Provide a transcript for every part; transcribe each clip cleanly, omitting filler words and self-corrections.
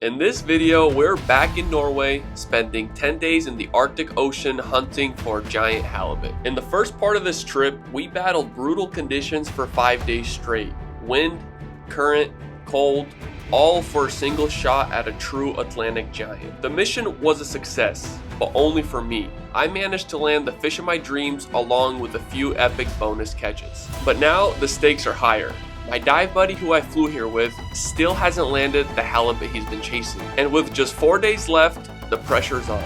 In this video, we're back in Norway, spending 10 days in the Arctic Ocean hunting for giant halibut. In the first part of this trip, we battled brutal conditions for 5 days straight. Wind, current, cold, all for a single shot at a true Atlantic giant. The mission was a success, but only for me. I managed to land the fish of my dreams along with a few epic bonus catches. But now the stakes are higher. My dive buddy who I flew here with still hasn't landed the halibut he's been chasing. And with just 4 days left, the pressure's on.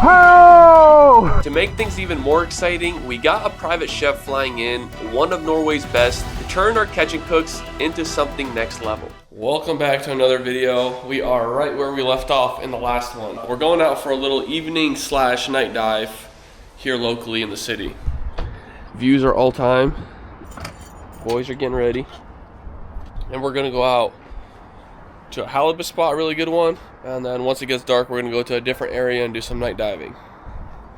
Oh! To make things even more exciting, we got a private chef flying in, one of Norway's best, to turn our catch and cooks into something next level. Welcome back to another video. We are right where we left off in the last one. We're going out for a little evening / night dive here locally in the city. Views are all time. Boys are getting ready, and we're gonna go out to a halibut spot, a really good one, and then once it gets dark, we're gonna go to a different area and do some night diving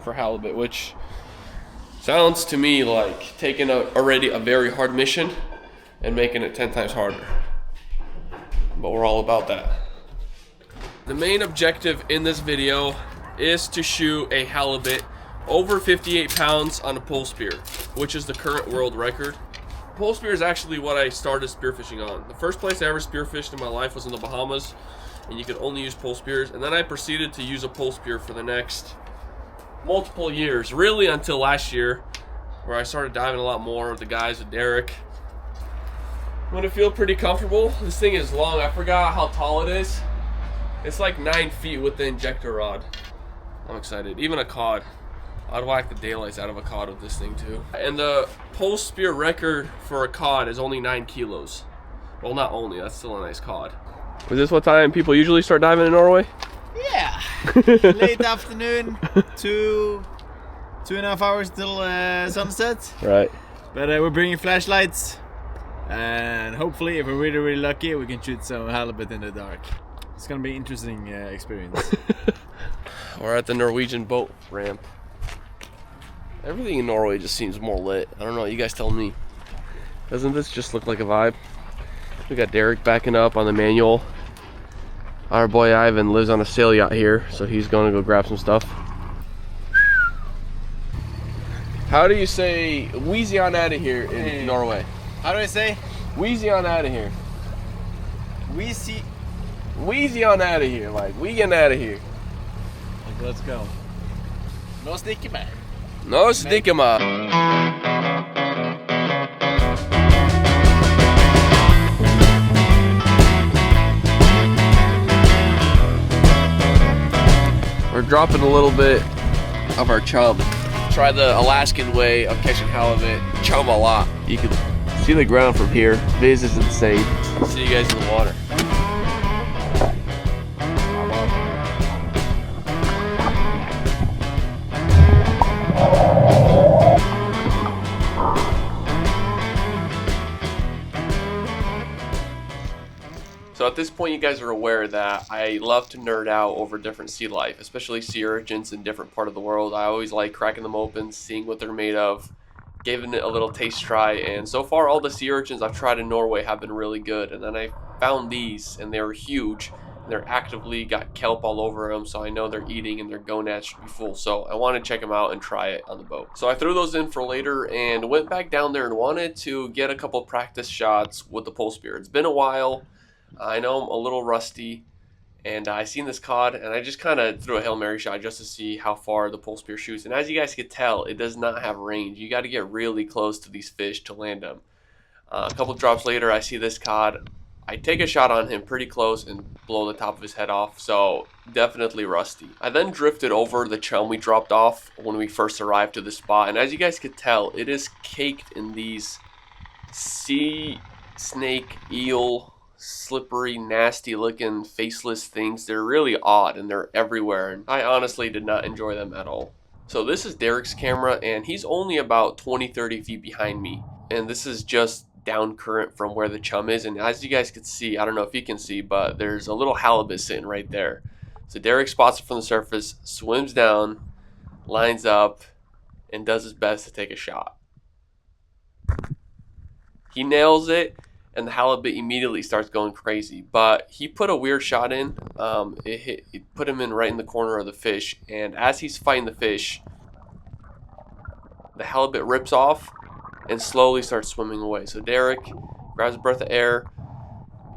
for halibut, which sounds to me like taking already a very hard mission and making it 10 times harder, but we're all about that. The main objective in this video is to shoot a halibut over 58 pounds on a pole spear, which is the current world record. Pole spear is actually what I started spearfishing on. The first place I ever spearfished in my life was in the Bahamas, and you could only use pole spears. And then I proceeded to use a pole spear for the next multiple years, really until last year, where I started diving a lot more with the guys, with Derek. I'm gonna feel pretty comfortable. This thing is long. I forgot how tall it is. It's like 9 feet with the injector rod. I'm excited. Even a cod. I'd whack the daylights out of a cod with this thing too. And the pole spear record for a cod is only 9 kilos. Well, not only, that's still a nice cod. Is this what time people usually start diving in Norway? Yeah, late afternoon, 2.5 hours till sunset. Right. But we're bringing flashlights, and hopefully, if we're really, really lucky, we can shoot some halibut in the dark. It's gonna be an interesting experience. We're at the Norwegian boat ramp. Everything in Norway just seems more lit. I don't know, you guys tell me. Doesn't this just look like a vibe? We got Derek backing up on the manual. Our boy Ivan lives on a sail yacht here, so he's gonna go grab some stuff. How do you say wheezy on out of here in Norway? How do I say? Wheezy on out of here. Wheezy on out of here, like we getting out of here. Like, let's go. No sticky man. No stigma. We're dropping a little bit of our chum. Try the Alaskan way of catching halibut. Chum a lot. You can see the ground from here. This is insane. See you guys in the water. So at this point, you guys are aware that I love to nerd out over different sea life, especially sea urchins in different part of the world. I always like cracking them open, seeing what they're made of, giving it a little taste try. And so far, all the sea urchins I've tried in Norway have been really good. And then I found these, and they were huge. And they're actively got kelp all over them, so I know they're eating and their gonads should be full. So I want to check them out and try it on the boat. So I threw those in for later and went back down there and wanted to get a couple practice shots with the pole spear. It's been a while. I know I'm a little rusty, and I seen this cod, and I just kind of threw a Hail Mary shot just to see how far the pole spear shoots. And as you guys can tell, it does not have range. You got to get really close to these fish to land them. A couple drops later, I see this cod. I take a shot on him pretty close and blow the top of his head off, so definitely rusty. I then drifted over the chum we dropped off when we first arrived to the spot, and as you guys could tell, it is caked in these sea snake, eel, slippery, nasty looking faceless things. They're really odd and they're everywhere, and I honestly did not enjoy them at all. So this is Derek's camera, and he's only about 20-30 feet behind me, and this is just down current from where the chum is. And as you guys can see, I don't know if you can see, but there's a little halibut sitting right there. So Derek spots it from the surface, swims down, lines up, and does his best to take a shot. He nails it, and the halibut immediately starts going crazy. But he put a weird shot in. It put him in right in the corner of the fish, and as he's fighting the fish, the halibut rips off and slowly starts swimming away. So Derek grabs a breath of air,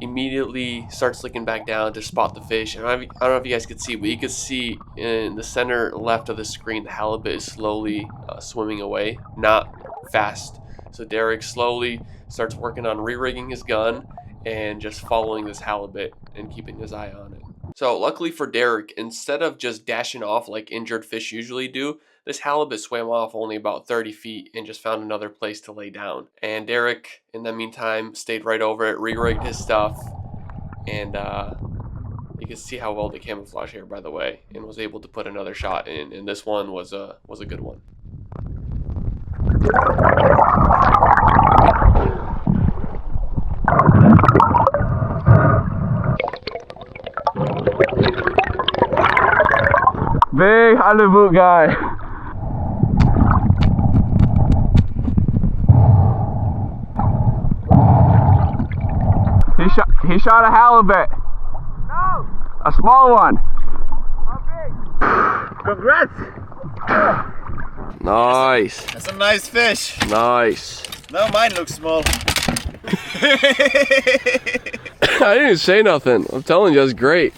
immediately starts looking back down to spot the fish. And I don't know if you guys could see, but you could see in the center left of the screen, the halibut is slowly swimming away, not fast. So Derek slowly starts working on re-rigging his gun and just following this halibut and keeping his eye on it. So luckily for Derek, instead of just dashing off like injured fish usually do, this halibut swam off only about 30 feet and just found another place to lay down. And Derek, in the meantime, stayed right over it, re-rigged his stuff, and you can see how well the camouflage here, by the way, and was able to put another shot in. And this one was a good one. Big halibut guy. He shot a halibut. No! A small one. How big? Congrats! Nice. That's a nice fish. Nice. No, mine looks small. I didn't even say nothing. I'm telling you, it's great.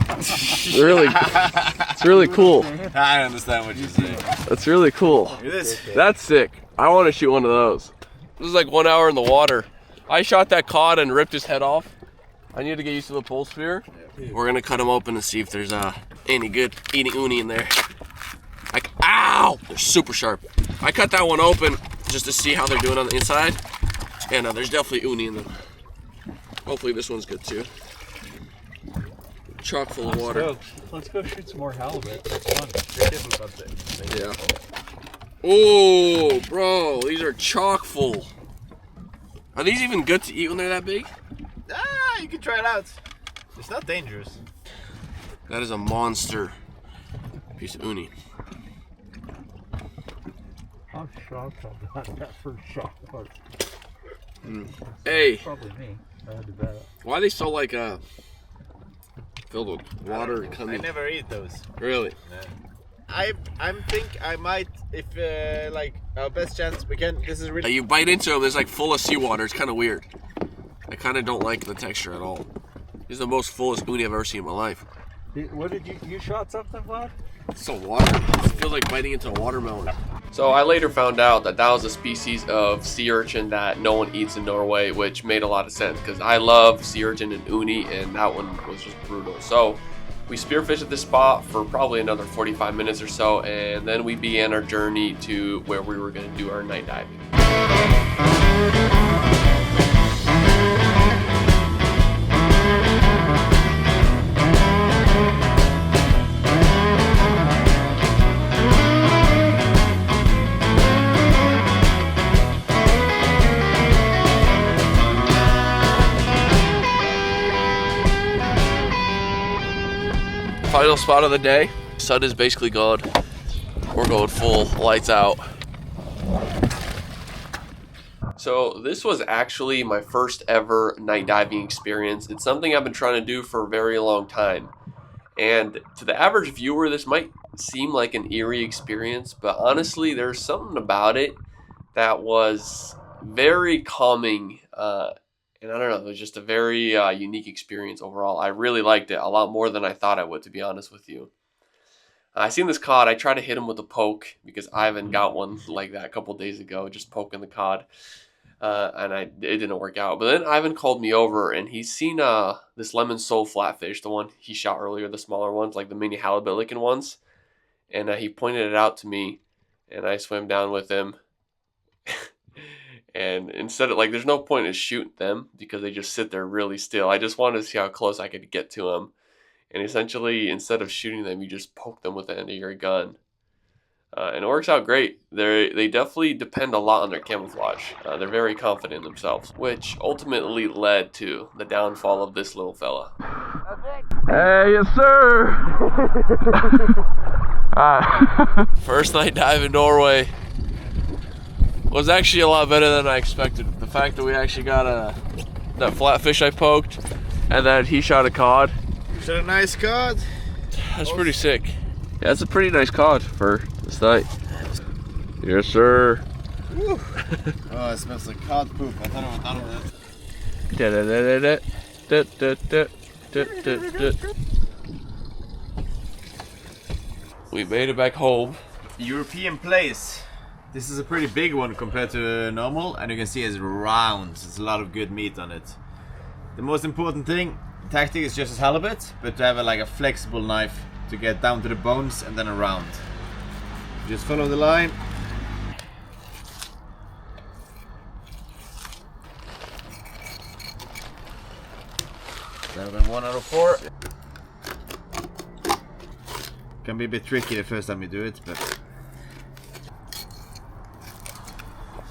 It's really cool. I understand what you're saying. That's really cool. Look at this. That's sick. I want to shoot one of those. This is like 1 hour in the water. I shot that cod and ripped his head off. I need to get used to the pole spear. We're gonna cut him open and see if there's any good eating uni in there. Like, ow! They're super sharp. I cut that one open just to see how they're doing on the inside, and there's definitely uni in them. Hopefully this one's good too. Chock full of water. Let's go shoot some more halibut. That's fun. They're getting something. Yeah. Oh, bro, these are chock full. Are these even good to eat when they're that big? Ah, you can try it out. It's not dangerous. That is a monster piece of uni. I'm shocked I got that first shot. Hey, Probably me. I had to bet. why are they so like filled with water and I coming? never eat those. Really? I think I might, if like our best chance we can. This is really. You bite into them, it's like full of seawater. It's kind of weird. I kind of don't like the texture at all. This is the most fullest uni I've ever seen in my life. What did you shot something, Vlad? It's so water. It feels like biting into a watermelon. So I later found out that was a species of sea urchin that no one eats in Norway, which made a lot of sense because I love sea urchin and uni, and that one was just brutal. So we spearfished at this spot for probably another 45 minutes or so, and then we began our journey to where we were going to do our night diving. Final spot of the day. Sun is basically gone. We're going full lights out. So this was actually my first ever night diving experience. It's something I've been trying to do for a very long time. And to the average viewer, this might seem like an eerie experience, but honestly, there's something about it that was very calming. And I don't know, it was just a very unique experience overall. I really liked it a lot more than I thought I would, to be honest with you. I seen this cod. I tried to hit him with a poke because Ivan got one like that a couple days ago, just poking the cod. And it didn't work out. But then Ivan called me over, and he's seen this lemon sole flatfish, the one he shot earlier, the smaller ones, like the mini halibut looking ones. And he pointed it out to me, and I swam down with him. And instead of, like, there's no point in shooting them because they just sit there really still. I just wanted to see how close I could get to them. And essentially, instead of shooting them, you just poke them with the end of your gun. And it works out great. They definitely depend a lot on their camouflage. They're very confident in themselves, which ultimately led to the downfall of this little fella. Hey, yes sir. First night dive in Norway was actually a lot better than I expected. The fact that we actually got that flatfish I poked, and then he shot a cod. Shot a nice cod. That's pretty sick. Yeah, that's a pretty nice cod for this night. Yes, sir. Woo. Oh, it smells like cod poop. I thought it was done. We made it back home. European place. This is a pretty big one compared to normal, and you can see it's round. There's a lot of good meat on it. The most important thing, tactic is just as halibut, but to have like a flexible knife to get down to the bones and then around. Just follow the line. 1 out of 4. Can be a bit tricky the first time you do it, but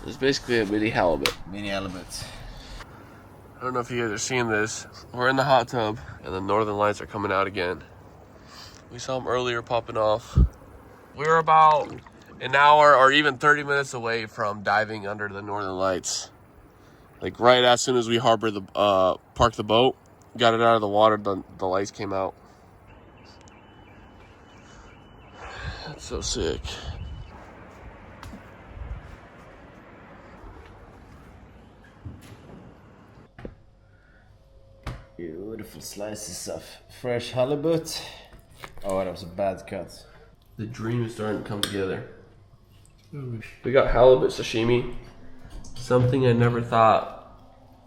it's basically a mini halibut. Mini halibut. I don't know if you guys are seeing this. We're in the hot tub, and the northern lights are coming out again. We saw them earlier popping off. We were about an hour or even 30 minutes away from diving under the northern lights. Like right as soon as we parked the boat, got it out of the water, the lights came out. That's so sick. Beautiful slices of fresh halibut. Oh, that was a bad cut. The dream is starting to come together. We got halibut sashimi. Something I never thought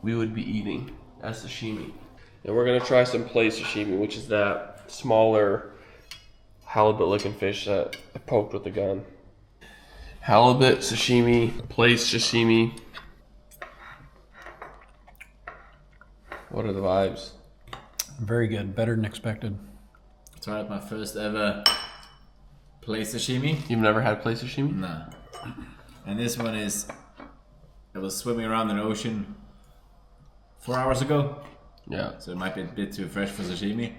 we would be eating as sashimi. And we're gonna try some plate sashimi, which is that smaller halibut looking fish that I poked with the gun. Halibut sashimi, plate sashimi. What are the vibes? Very good, better than expected. Tried my first ever plate sashimi. You've never had plate sashimi? No. And this one is, I was swimming around in the ocean 4 hours ago. Yeah. So it might be a bit too fresh for sashimi.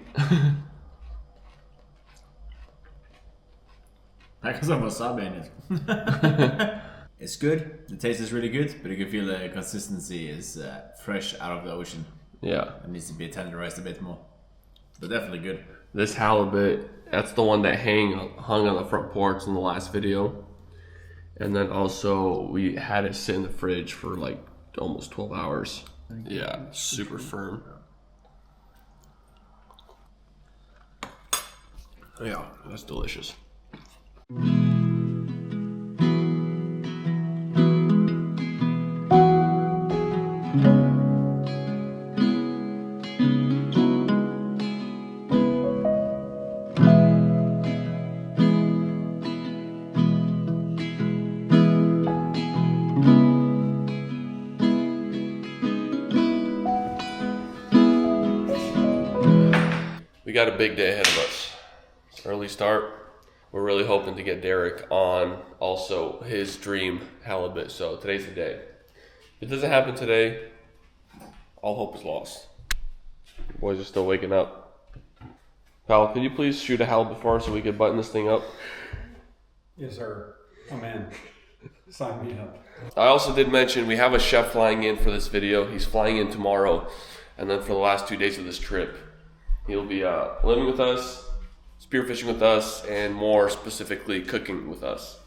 That has some wasabi in it. It's good. The taste is really good, but you can feel the consistency is fresh out of the ocean. Yeah. It needs to be tenderized a bit more. But definitely good. This halibut, that's the one that hung on the front porch in the last video. And then also we had it sit in the fridge for like almost 12 hours. Yeah, super firm. Yeah, that's delicious. We got a big day ahead of us. It's an early start. We're really hoping to get Derek on also his dream halibut. So today's the day. If it doesn't happen today, all hope is lost. The boys are still waking up. Pal, can you please shoot a halibut for us so we can button this thing up? Yes, sir. Oh man, sign me up. I also did mention we have a chef flying in for this video. He's flying in tomorrow. And then for the last 2 days of this trip, he'll be living with us, spearfishing with us, and more specifically cooking with us.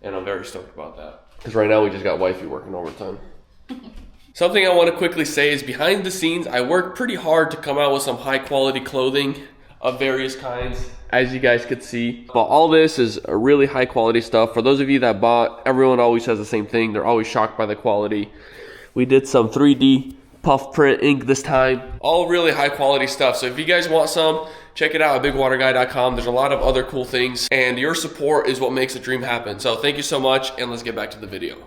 And I'm very stoked about that. Because right now we just got wifey working overtime. Something I want to quickly say is behind the scenes, I work pretty hard to come out with some high quality clothing of various kinds, as you guys could see. But all this is a really high quality stuff. For those of you that bought, everyone always says the same thing. They're always shocked by the quality. We did some 3D puff print ink this time. All really high quality stuff. So if you guys want some, check it out at bigwaterguy.com. There's a lot of other cool things, and your support is what makes the dream happen. So thank you so much, and let's get back to the video.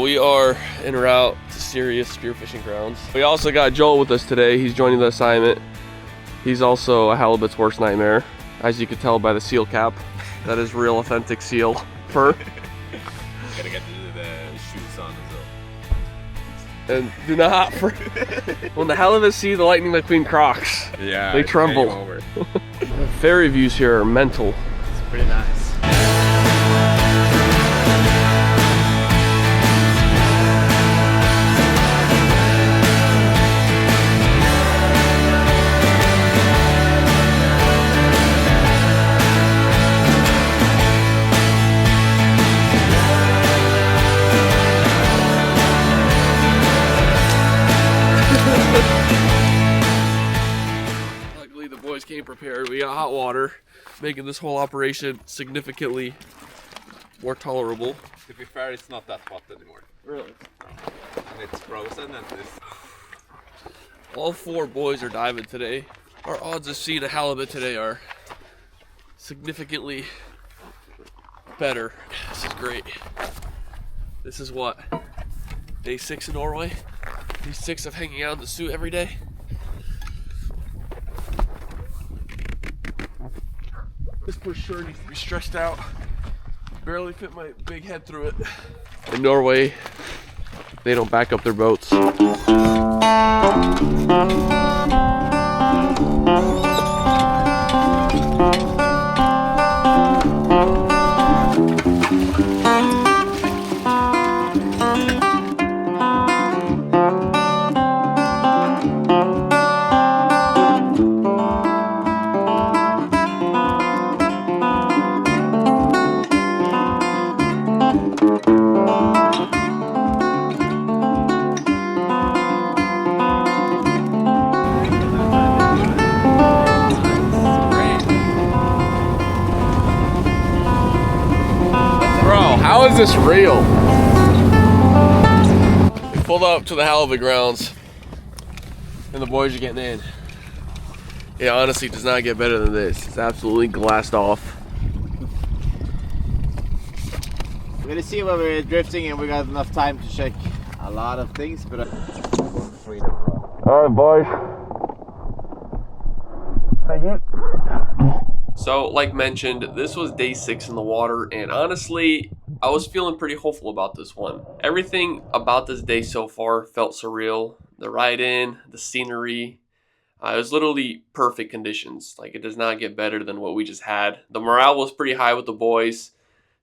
We are en route to serious spearfishing grounds. We also got Joel with us today. He's joining the assignment. He's also a halibut's worst nightmare, as you can tell by the seal cap. That is real authentic seal fur. Gotta get the shoes on as well. And do not, when the halibut see the lightning McQueen Crocs, Yeah, they tremble. The ferry views here are mental. It's pretty nice. Luckily, the boys came prepared. We got hot water, making this whole operation significantly more tolerable. To be fair, it's not that hot anymore. Really? And it's frozen and this. All 4 boys are diving today. Our odds of seeing a halibut today are significantly better. This is great. This is what? Day 6 in Norway? Day 6 of hanging out in the suit every day? This for sure needs to be stretched out. Barely fit my big head through it. In Norway, they don't back up their boats. How is this real? We pulled up to the halibut grounds and the boys are getting in. It honestly does not get better than this. It's absolutely glassed off. We're gonna see where we're drifting and we got enough time to check a lot of things, but Alright, boys. Thank you. So, like mentioned, this was day 6 in the water, and honestly, I was feeling pretty hopeful about this one. Everything about this day so far felt surreal. The ride in, the scenery, it was literally perfect conditions. Like, it does not get better than what we just had. The morale was pretty high with the boys,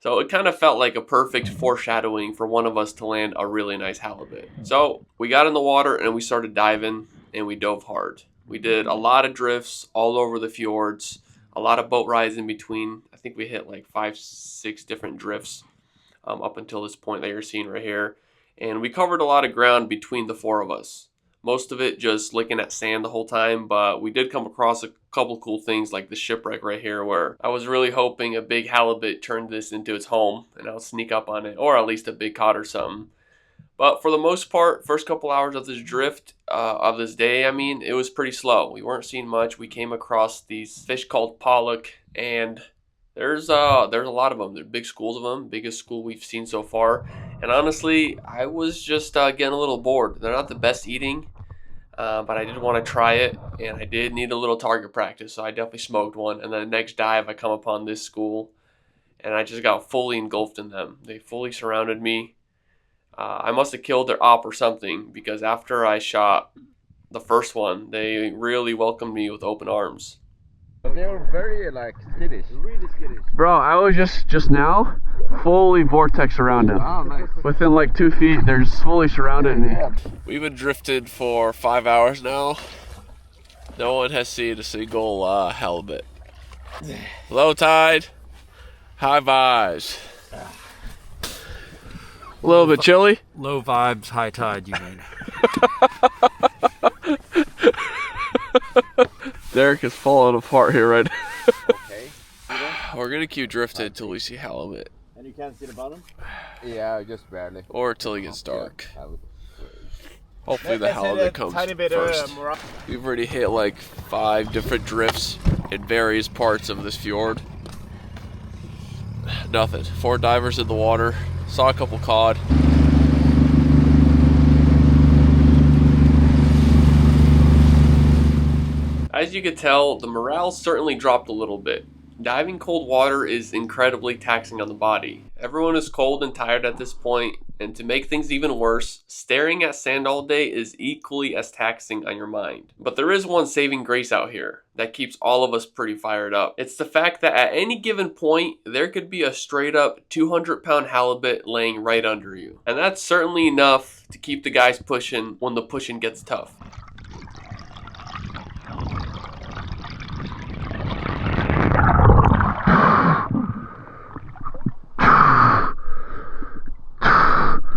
so it kind of felt like a perfect foreshadowing for one of us to land a really nice halibut. So, we got in the water and we started diving, and we dove hard. We did a lot of drifts all over the fjords, a lot of boat rides in between. I think we hit like 5-6 different drifts up until this point that you're seeing right here. And we covered a lot of ground between the 4 of us. Most of it just looking at sand the whole time, but we did come across a couple cool things like the shipwreck right here, where I was really hoping a big halibut turned this into its home and I'll sneak up on it, or at least a big cod or something. But for the most part, first couple hours of this drift, of this day, I mean, it was pretty slow. We weren't seeing much. We came across these fish called pollock, and there's a lot of them. They're big schools of them, biggest school we've seen so far. And honestly, I was just getting a little bored. They're not the best eating, but I did want to try it, and I did need a little target practice, so I definitely smoked one. And then the next dive, I come upon this school, and I just got fully engulfed in them. They fully surrounded me. I must have killed their op or something, because after I shot the first one, they really welcomed me with open arms. they were very like skittish. Really skittish. Bro, I was just now fully vortex around him. Oh, nice. Within like 2 feet, they're just fully surrounded me. We've been drifted for 5 hours now. No one has seen a single halibut. Low tide, high vibes. A little bit chilly. Low vibes, high tide, you mean? Derek is falling apart here right now. Okay. We're gonna keep drifting till we see halibut. And you can't see the bottom? Yeah, just barely. Or till it gets dark. Yeah. Hopefully the halibut comes first. We've already hit like 5 different drifts in various parts of this fjord. Nothing. 4 divers in the water. Saw a couple cod. As you can tell, the morale certainly dropped a little bit. Diving cold water is incredibly taxing on the body. Everyone is cold and tired at this point, And to make things even worse, staring at sand all day is equally as taxing on your mind. But there is one saving grace out here that keeps all of us pretty fired up. It's the fact that at any given point, there could be a straight up 200-pound halibut laying right under you. And that's certainly enough to keep the guys pushing when the pushing gets tough.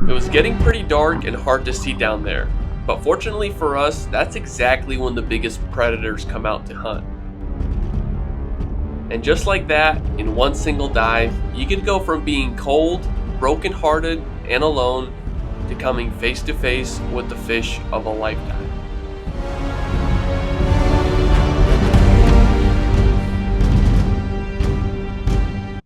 It was getting pretty dark and hard to see down there, but fortunately for us, that's exactly when the biggest predators come out to hunt. And just like that, in one single dive, you could go from being cold, broken-hearted, and alone to coming face to face with the fish of a lifetime.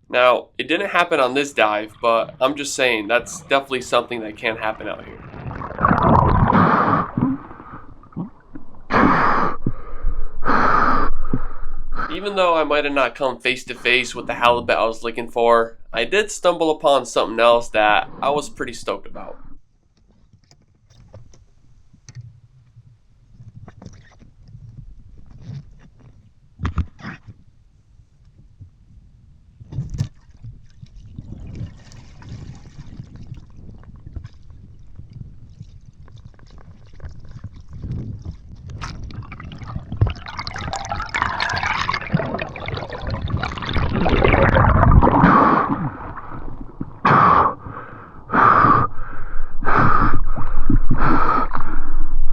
Now, it didn't happen on this dive, but I'm just saying that's definitely something that can happen out here. Even though I might have not come face to face with the halibut I was looking for, I did stumble upon something else that I was pretty stoked about.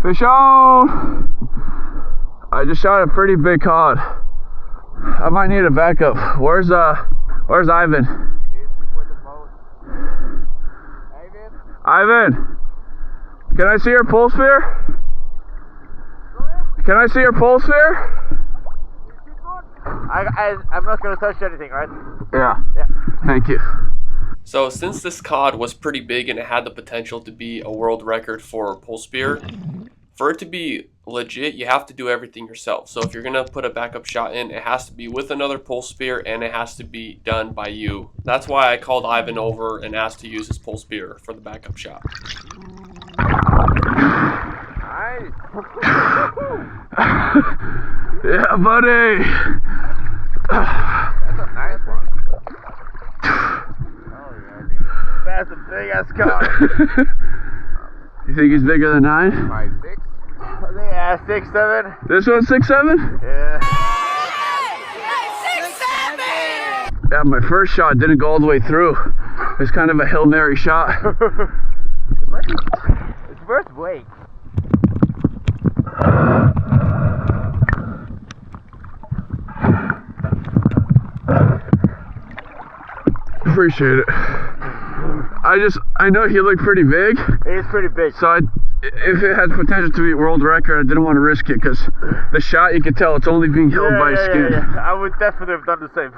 Fish on! I just shot a pretty big cod. I might need a backup. Where's Ivan? Ivan! Can I see your pole spear? Can I see your pole spear? I'm not gonna touch anything, right? Yeah. Thank you. So since this cod was pretty big and it had the potential to be a world record for pole spear, for it to be legit, you have to do everything yourself. So if you're gonna put a backup shot in, it has to be with another pole spear and it has to be done by you. That's why I called Ivan over and asked to use his pole spear for the backup shot. Nice. Yeah, buddy. That's a nice one. Oh yeah, dude. That's a big ass cod. You think he's bigger than 9? 5, 6. Yeah, 6, 7. This one's 6, 7? Yeah. 6, 7! Yeah, my first shot didn't go all the way through. It was kind of a Hail Mary shot. It's worth wait. Appreciate it. I know he looked pretty big. He's pretty big. So if it has potential to be a world record, I didn't want to risk it because the shot, you can tell it's only being held by his skin. Yeah. I would definitely have done the same.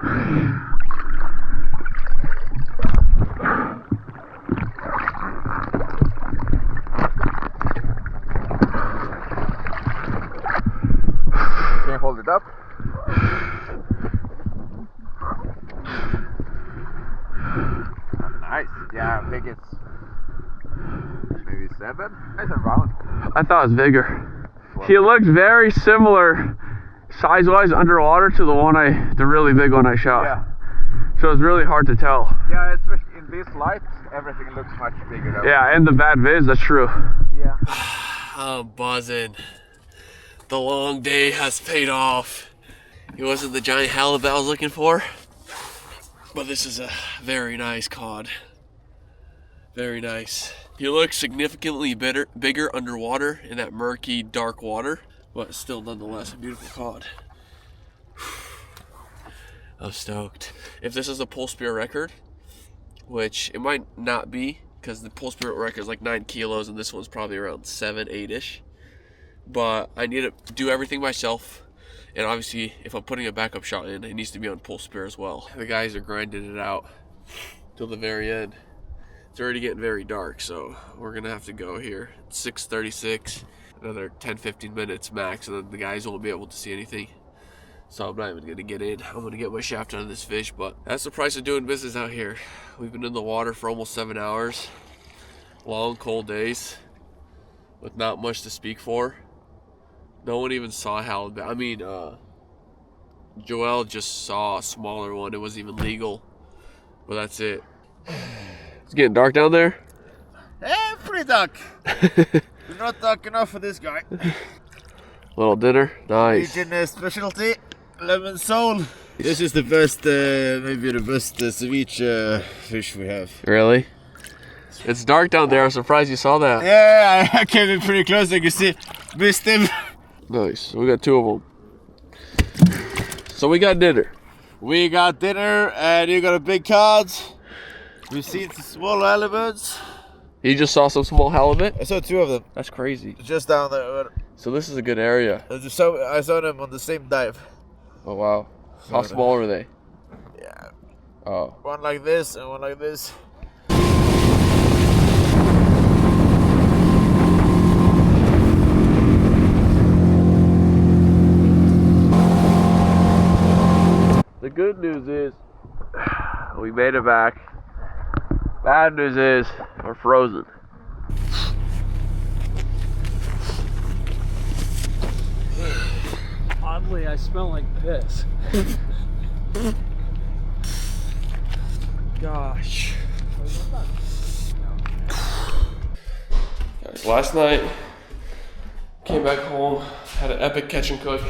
Can you hold it up? Nice. Yeah, I think it's maybe 7. Nice and round. I thought it was bigger. He looked very similar size-wise underwater to the really big one I shot. Yeah. So it's really hard to tell. Yeah, especially in this light, everything looks much bigger. Though. Yeah, and the bad viz, that's true. Yeah. I'm buzzing. The long day has paid off. It wasn't the giant halibut I was looking for, but this is a very nice cod. Very nice. He looks significantly bigger underwater in that murky, dark water, but still nonetheless a beautiful cod. I'm stoked. If this is a pole spear record, which it might not be, because the pole spear record is like 9 kilos and this one's probably around 7, 8-ish. But I need to do everything myself. And obviously, if I'm putting a backup shot in, it needs to be on pole spear as well. The guys are grinding it out till the very end. It's already getting very dark, so we're gonna have to go here. It's 6:36, another 10-15 minutes max, and then the guys won't be able to see anything. So I'm not even gonna get in. I'm gonna get my shaft out of this fish, but that's the price of doing business out here. We've been in the water for almost 7 hours. long cold days with not much to speak for. No one even saw halibut. I mean, Joel just saw a smaller one. It wasn't even legal, but that's it. It's getting dark down there. Eh, pretty dark. Not dark enough for this guy. Little dinner, nice. Eating specialty, lemon sole. This is the best, maybe the best ceviche fish we have. Really? It's dark down there. I'm surprised you saw that. Yeah, I came in pretty close. I can see, missed him. Nice. We got two of them. So we got dinner. We got dinner, and you got a big cod. We've seen some small halibuts. You just saw some small halibut? I saw two of them. That's crazy. Just down there. So this is a good area. I saw them on the same dive. Oh wow. How small are they? Yeah. Oh. One like this and one like this. The good news is we made it back. Bad news is we're frozen. Oddly, I smell like piss. Gosh. Guys, last night came back home, had an epic catch and cook.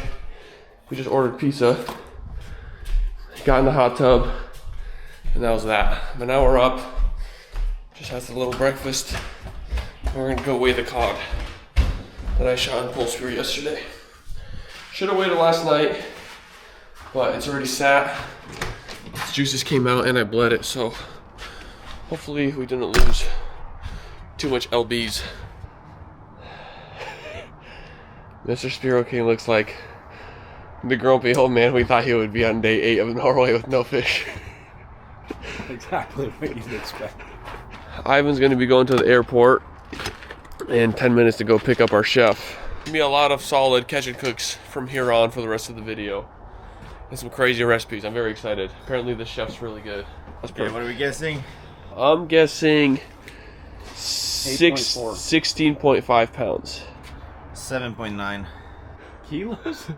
We just ordered pizza, got in the hot tub, and that was that. But now we're up, just had a little breakfast, and we're gonna go weigh the cod that I shot in Pole Spear yesterday. Should have waited last night, but it's already sat. Its juices came out and I bled it, so hopefully we didn't lose too much LBs. Mr. Spearo King looks like the grumpy old man we thought he would be on day 8 of Norway with no fish. Exactly what you'd expect. Ivan's gonna be going to the airport in 10 minutes to go pick up our chef. Gonna be a lot of solid catch and cooks from here on for the rest of the video. And some crazy recipes. I'm very excited. Apparently the chef's really good. That's Okay, what are we guessing? I'm guessing 8.4. 16.5 pounds. 7.9. Kilos?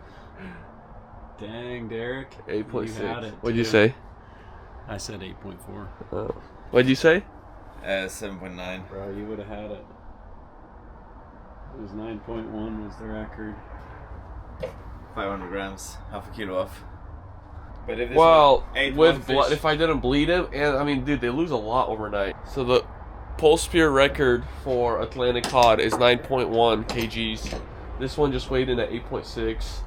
Dang, Derek. 8.6. You had it, What'd you too. say? I said 8.4. Oh. What'd you say? 7.9. Bro, you would have had it. It was 9.1 was the record. 500 grams, half a kilo off. But if this Well, was with blood, if I didn't bleed him, and I mean, dude, they lose a lot overnight. So the Pole Spear record for Atlantic cod is 9.1 kgs. This one just weighed in at 8.6.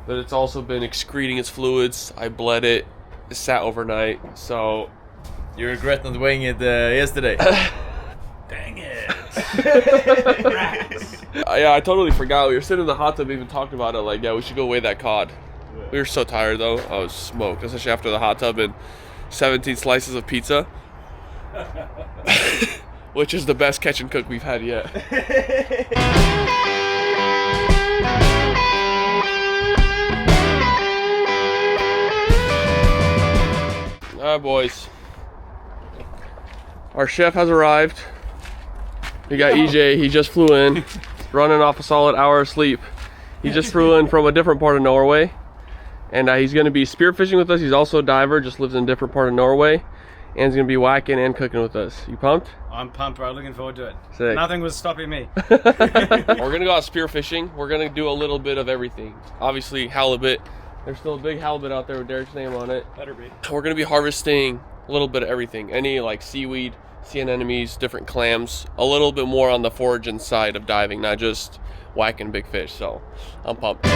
But it's also been excreting its fluids. I bled it. It sat overnight. So you regret not weighing it yesterday. Dang it. yeah, I totally forgot. We were sitting in the hot tub even talking about it. Like, yeah, we should go weigh that cod. We were so tired though. I was smoked, especially after the hot tub and 17 slices of pizza. Which is the best catch and cook we've had yet. Alright, boys. Our chef has arrived. We got EJ. He just flew in, running off a solid hour of sleep. He just flew in from a different part of Norway, and he's going to be spearfishing with us. He's also a diver, just lives in a different part of Norway, and he's going to be whacking and cooking with us. You pumped? I'm pumped, bro. Looking forward to it. Sick. Nothing was stopping me. We're going to go out spearfishing. We're going to do a little bit of everything. Obviously, halibut. There's still a big halibut out there with Derek's name on it. Better be. We're going to be harvesting a little bit of everything. Any like seaweed, sea anemones, different clams. A little bit more on the foraging side of diving, not just whacking big fish. So I'm pumped.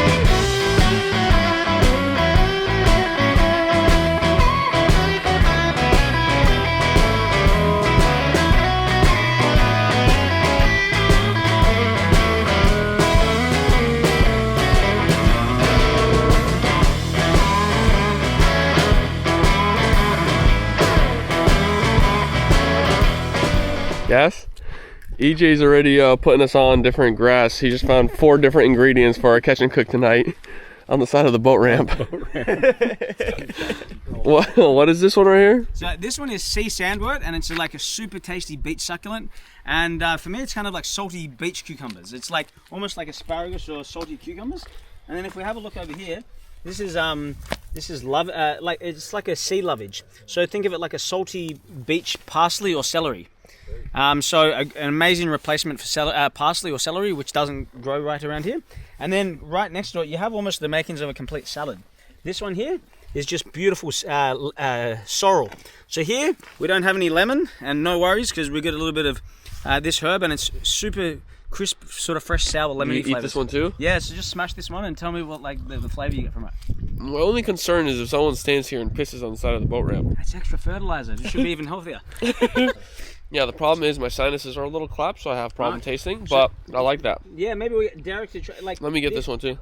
Yes? EJ's already putting us on different grass. He just found 4 different ingredients for our catch and cook tonight. on the side of the boat ramp. What is this one right here? So this one is sea sandwort, and it's like a super tasty beach succulent. And for me, it's kind of like salty beach cucumbers. It's like almost like asparagus or salty cucumbers. And then if we have a look over here, this is love, like it's like a sea lovage. So think of it like a salty beach parsley or celery. So an amazing replacement for parsley or celery, which doesn't grow right around here. And then right next to it, you have almost the makings of a complete salad. This one here is just beautiful sorrel. So here we don't have any lemon, and no worries because we got a little bit of this herb, and it's super crisp, sort of fresh, sour, lemony flavors. Eat this one too? Yeah, so just smash this one and tell me what like the flavor you get from it. My only concern is if someone stands here and pisses on the side of the boat ramp. That's extra fertilizer. It should be even healthier. Yeah, the problem is my sinuses are a little collapsed, so I have problem tasting, but I like that. Yeah, maybe we get Derek to try. Like, let me get this one too.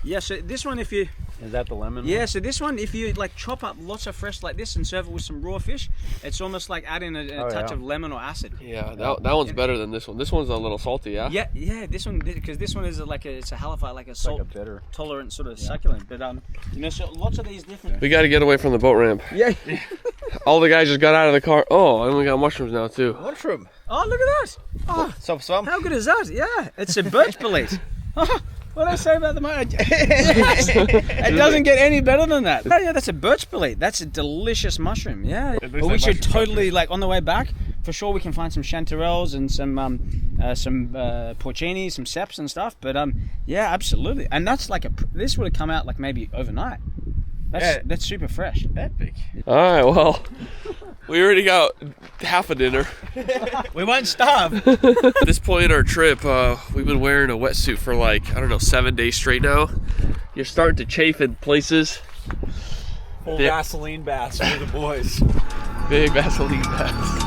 Yeah, so this one, if you... Is that the lemon Yeah, one? so this one, if you like chop up lots of fresh like this and serve it with some raw fish, it's almost like adding a touch of lemon or acid. Yeah, that one's better than this one. This one's a little salty, yeah? Yeah, this one, because this one is it's a halibut, like a salt like a bitter tolerant sort of succulent. But you know, so lots of these different. We got to get away from the boat ramp. Yeah. All the guys just got out of the car. Oh, and we got mushrooms now too. Mushroom. Oh, look at that! Oh, Some swamp. how good is that? Yeah, it's a birch bolete. What did I say about the mushroom? It doesn't get any better than that. Oh, yeah, that's a birch bolete. That's a delicious mushroom. Yeah. Well, we should totally, like, on the way back, for sure we can find some chanterelles and some porcini, some seps and stuff. But yeah, absolutely. And that's like this would have come out like maybe overnight. That's super fresh. Epic. All right, well, we already got half a dinner. We won't starve. At this point in our trip, we've been wearing a wetsuit for like, I don't know, 7 days straight now. You're starting to chafe in places. Full Vaseline baths for the boys. Big Vaseline baths.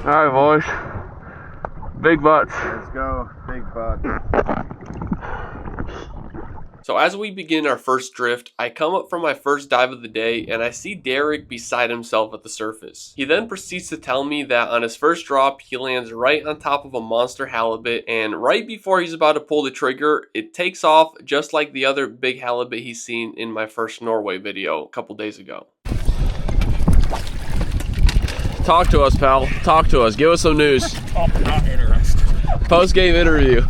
All right, boys. Big butts. Let's go, big butt. So as we begin our first drift, I come up from my first dive of the day and I see Derek beside himself at the surface. He then proceeds to tell me that on his first drop, he lands right on top of a monster halibut, and right before he's about to pull the trigger, it takes off just like the other big halibut he's seen in my first Norway video a couple days ago. Talk to us, pal. Talk to us. Give us some news. Not interested. Post-game interview.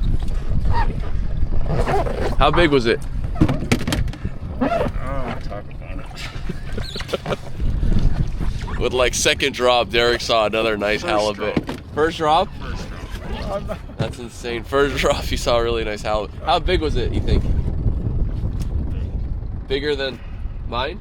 How big was it? Oh, talk about it. With like second drop, Derek saw another nice halibut. First drop? First drop. That's insane. First drop, he saw a really nice halibut. How big was it, you think? Bigger than mine?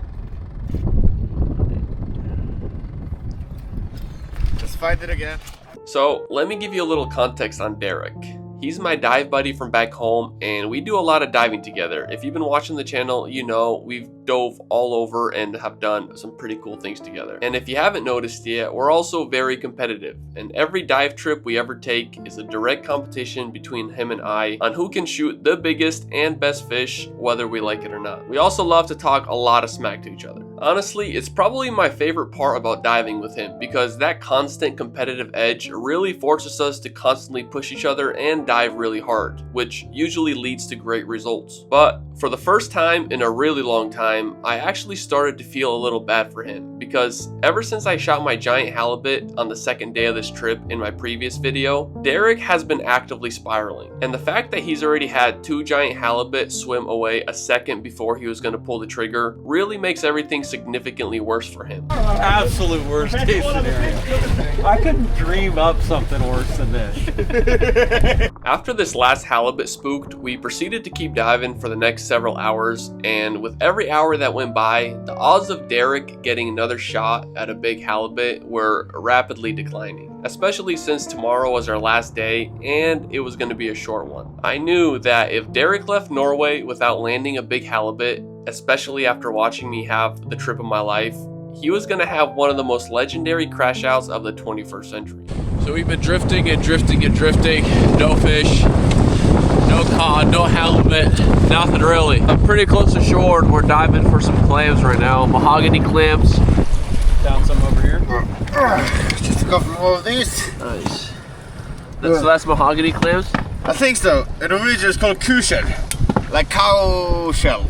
Let's find it again. So let me give you a little context on Derek. He's my dive buddy from back home, and we do a lot of diving together. If you've been watching the channel, you know we've dove all over and have done some pretty cool things together. And if you haven't noticed yet, we're also very competitive. And every dive trip we ever take is a direct competition between him and I on who can shoot the biggest and best fish, whether we like it or not. We also love to talk a lot of smack to each other. Honestly, it's probably my favorite part about diving with him, because that constant competitive edge really forces us to constantly push each other and dive really hard, which usually leads to great results. But for the first time in a really long time, I actually started to feel a little bad for him, because ever since I shot my giant halibut on the second day of this trip in my previous video, Derek has been actively spiraling. And the fact that he's already had 2 giant halibut swim away a second before he was going to pull the trigger really makes everything significantly worse for him. Absolute worst case scenario. I couldn't dream up something worse than this. After this last halibut spooked, we proceeded to keep diving for the next several hours, and with every hour that went by, the odds of Derek getting another shot at a big halibut were rapidly declining, especially since tomorrow was our last day and it was going to be a short one. I knew that if Derek left Norway without landing a big halibut, especially after watching me have the trip of my life, he was going to have one of the most legendary crash outs of the 21st century. So we've been drifting and drifting and drifting. No fish, no cod, no halibut, nothing really. I'm pretty close to shore and we're diving for some clams right now. Mahogany clams. Down some over here. Just a couple more of these. Nice. That's mahogany clams? I think so. In Norwegian it's called kushel, like cow shell.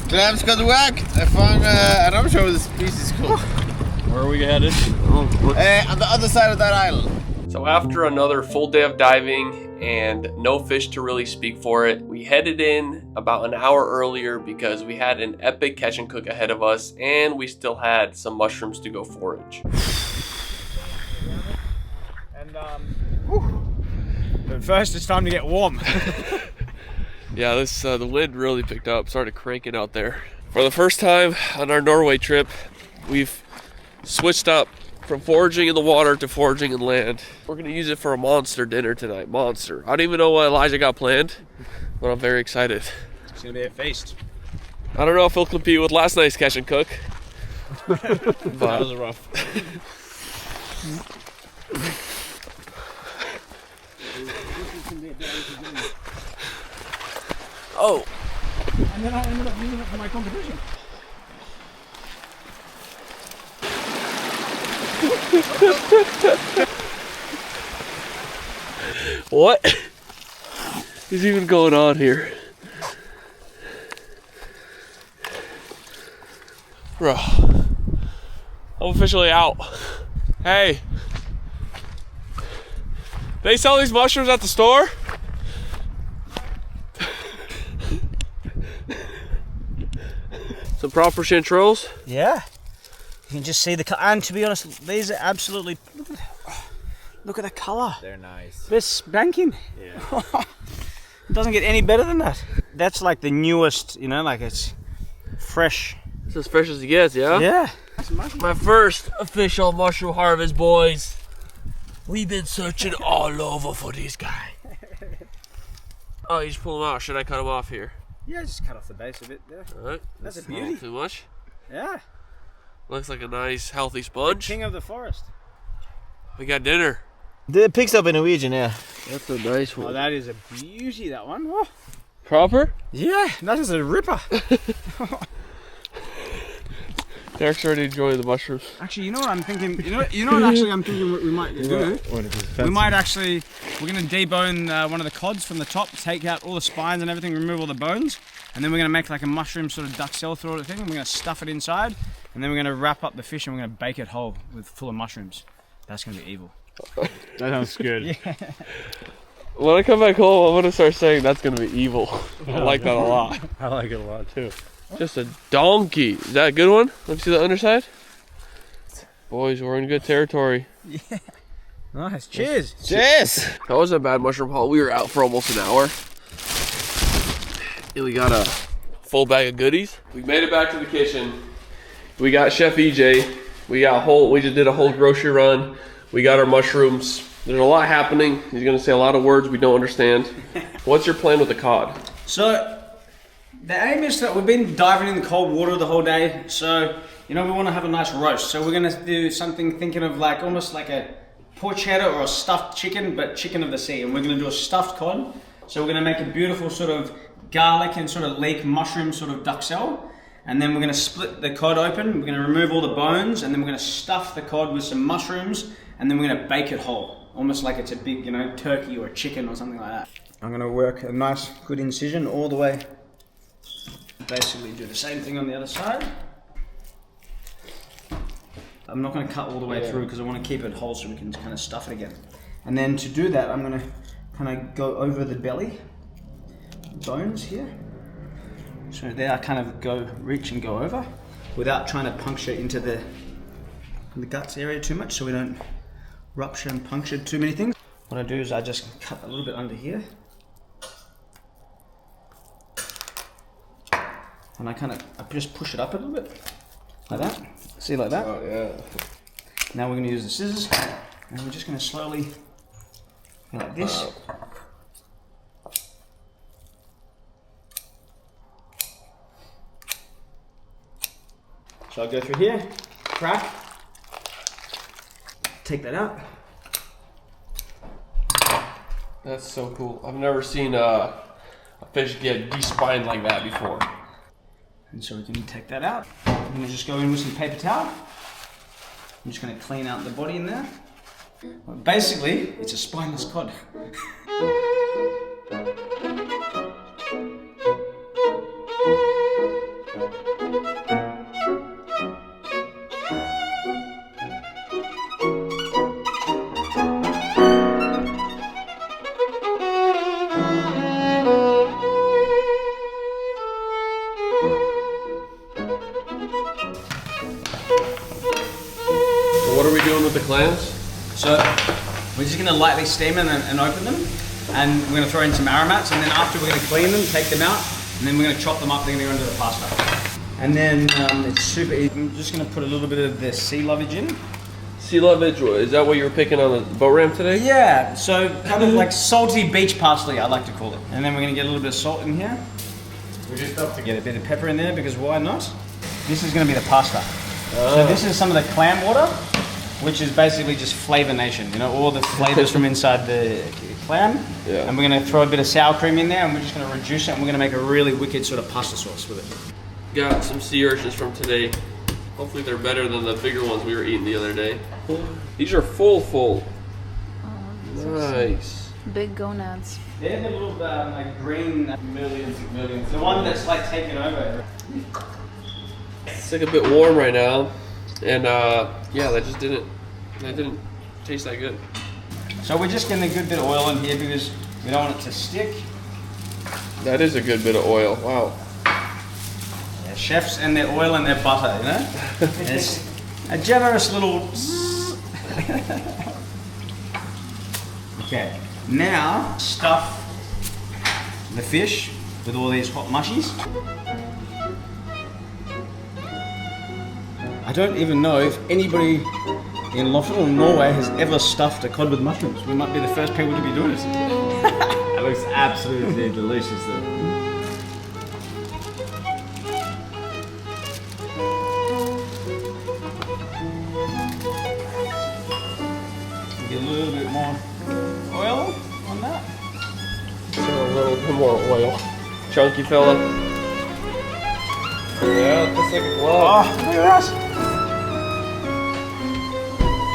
Clams got whack. I found, I'm not sure what the species is called. Where are we headed? On the other side of that island. So after another full day of diving and no fish to really speak for it, we headed in about an hour earlier because we had an epic catch and cook ahead of us and we still had some mushrooms to go forage. And but first it's time to get warm. Yeah, this the wind really picked up, started cranking out there. For the first time on our Norway trip, we've switched up from foraging in the water to foraging in land. We're gonna use it for a monster dinner tonight. Monster. I don't even know what Elijah got planned, but I'm very excited. It's gonna be a feast. I don't know if he'll compete with last night's catch and cook. That was rough. Oh. And then I ended up using it for my competition. What is even going on here? Bro, I'm officially out. Hey, they sell these mushrooms at the store? Some proper chanterelles? Yeah. You can just see the color. And to be honest, these are absolutely. Look at the color. They're nice. They're spanking. Yeah. It doesn't get any better than that. That's like the newest, you know, like it's fresh. It's as fresh as it gets, yeah? Yeah. My first official mushroom harvest, boys. We've been searching all over for this guy. Oh, you just pull him out. Should I cut him off here? Yeah, just cut off the base a bit there. Alright. That's a Not beauty. too much. Yeah. Looks like a nice, healthy sponge. King of the forest. We got dinner. The picks up in Norwegian, yeah. That's a nice Oh, one. that is a beauty, that one. Oh. Proper? Yeah, that is a ripper. Derek's already enjoying the mushrooms. Actually, you know what I'm thinking? You know what actually I'm thinking we might do? We might actually, we're going to debone one of the cods from the top, take out all the spines and everything, remove all the bones, and then we're going to make like a mushroom sort of duck-shell through thing, and we're going to stuff it inside, and then we're going to wrap up the fish and we're going to bake it whole full of mushrooms. That's going to be evil. That sounds good. Yeah. When I come back home, I'm going to start saying that's going to be evil. I like that a lot. I like it a lot too. Just a donkey. Is that a good one? Let me see the underside. Boys, we're in good territory. Yeah. Nice. Cheers. Cheers! That wasn't a bad mushroom haul. We were out for almost an hour. And we got a full bag of goodies. We made it back to the kitchen. We got Chef EJ. We just did a whole grocery run. We got our mushrooms. There's a lot happening. He's gonna say a lot of words we don't understand. What's your plan with the cod? So, the aim is that we've been diving in the cold water the whole day, so you know we want to have a nice roast. So we're going to do something thinking of like almost like a porchetta or a stuffed chicken, but chicken of the sea. And we're going to do a stuffed cod. So we're going to make a beautiful sort of garlic and sort of leek mushroom sort of duck-shell. And then we're going to split the cod open. We're going to remove all the bones, and then we're going to stuff the cod with some mushrooms, and then we're going to bake it whole, almost like it's a big, you know, turkey or a chicken or something like that. I'm going to work a nice, good incision all the way. Basically do the same thing on the other side. I'm not going to cut all the way through because I want to keep it whole so we can kind of stuff it again. And then to do that, I'm going to kind of go over the belly bones here. So there I kind of reach and go over. without trying to puncture into the guts area too much, so we don't rupture and puncture too many things. What I do is I just cut a little bit under here, and I just push it up a little bit, like that. See, like that? Oh yeah. Now we're going to use the scissors, and we're just going to slowly go like this. So I'll go through here, crack, take that out. That's so cool. I've never seen a fish get de-spined like that before. And so we can take that out. I'm going to just go in with some paper towel. I'm just going to clean out the body in there. Well, basically, it's a spineless cod. What are we doing with the clams? So we're just going to lightly steam them and open them, and we're going to throw in some aromats, and then after we're going to clean them, take them out, and then we're going to chop them up. They're going to go into the pasta. And then it's super easy. I'm just going to put a little bit of the sea lovage in. Sea lovage, is that what you were picking on the boat ramp today? Yeah, so kind of like salty beach parsley, I like to call it. And then we're going to get a little bit of salt in here. We just have to get a bit of pepper in there because why not? This is going to be the pasta. So this is some of the clam water, which is basically just flavor nation, you know, all the flavors from inside the clam. Yeah. And we're going to throw a bit of sour cream in there, and we're just going to reduce it, and we're going to make a really wicked sort of pasta sauce with it. Got some sea urchins from today. Hopefully they're better than the bigger ones we were eating the other day. These are full. Oh, these are Nice. big gonads. They're the little like green millions. The one that's like taking over. It's like a bit warm right now, and yeah, that didn't taste that good. So we're just getting a good bit of oil in here because we don't want it to stick. That is a good bit of oil. Wow. Yeah, chefs and their oil and their butter, you know? It's a generous little. Okay, now stuff the fish with all these hot mushies. I don't even know if anybody in Lofoten or Norway has ever stuffed a cod with mushrooms. We might be the first people to be doing this. It looks absolutely delicious though. Get a little bit more oil on that. So a little bit more oil. Chunky fella. Yeah, that's like a glove. Oh, look at that.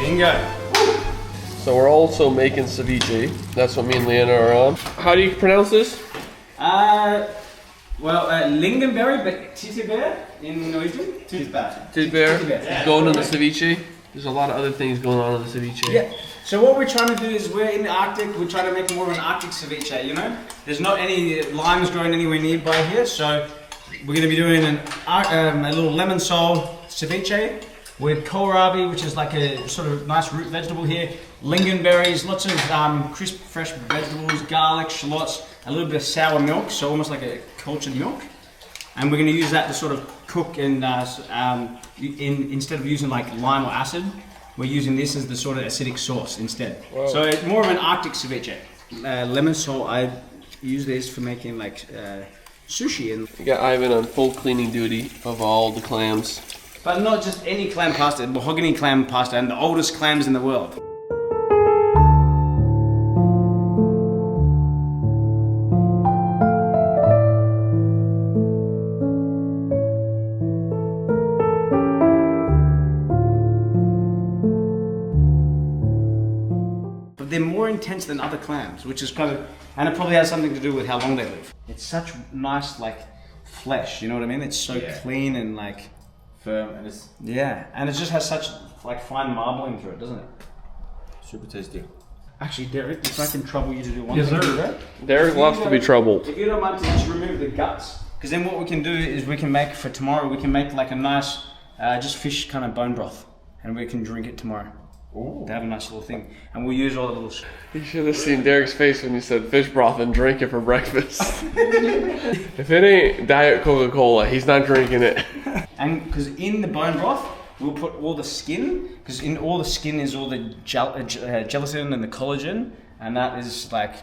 Bingo. So we're also making ceviche. That's what me and Leanna are on. How do you pronounce this? Lingonberry, but tittebeer in Norwegian. Tittebeer. Tidbear. Going in the ceviche. There's a lot of other things going on in the ceviche. Yeah. So what we're trying to do is we're in the Arctic. We're trying to make more of an Arctic ceviche. You know, there's not any limes growing anywhere nearby here, so we're going to be doing a little lemon sole ceviche with kohlrabi, which is like a sort of nice root vegetable here. Lingonberries, lots of crisp, fresh vegetables, garlic, shallots, a little bit of sour milk, so almost like a cultured milk. And we're going to use that to sort of cook and instead of using like lime or acid, we're using this as the sort of acidic sauce instead. Whoa. So it's more of an Arctic ceviche. Lemon salt, I use this for making like sushi. And You got Ivan on full cleaning duty of all the clams. but not just any clam pasta, mahogany clam pasta, and the oldest clams in the world. But they're more intense than other clams, which is kind of, and it probably has something to do with how long they live. It's such nice like flesh, you know what I mean? It's so clean and like Firm, and it's and it just has such like fine marbling through it, doesn't it? super tasty. Actually, Derek, if I can trouble you to do one Yes, thing. sir. Derek loves to be troubled. If you don't mind to just remove the guts, because then what we can do is we can make for tomorrow, we can make like a nice just fish kind of bone broth, and we can drink it tomorrow. Ooh. They have a nice little thing, and we'll use all the little. You should have seen Derek's face when you said fish broth and drink it for breakfast. If it ain't Diet Coca-Cola, he's not drinking it. And because in the bone broth, we'll put all the skin, because in all the skin is all the gelatin and the collagen, and that is like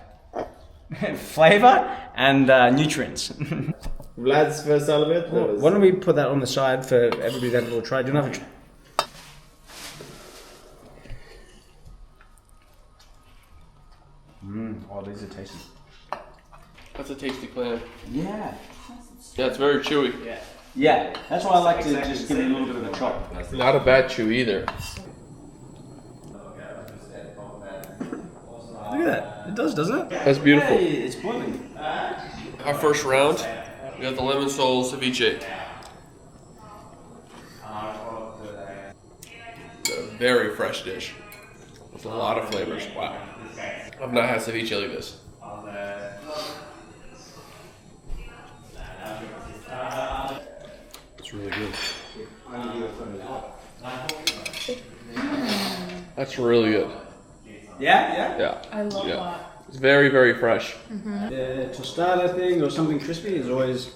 flavor and nutrients. Vlad's first halibut. Why don't we put that on the side for everybody to have a little try? Do you have a try? Oh, these are tasty. That's a tasty clam. Yeah. Yeah, it's very chewy. Yeah, that's why I like to just give it a little bit of a chop. Not a bad chew either. Look at that. It does, doesn't it? That's beautiful. Hey, it's boiling. Our first round, we got the lemon sole ceviche. It's a very fresh dish with a lot of flavors. Wow. I've not had ceviche like this. It's really good. That's really good. Yeah? Yeah. I love that. It's very, very fresh. The tostada thing or something crispy is always.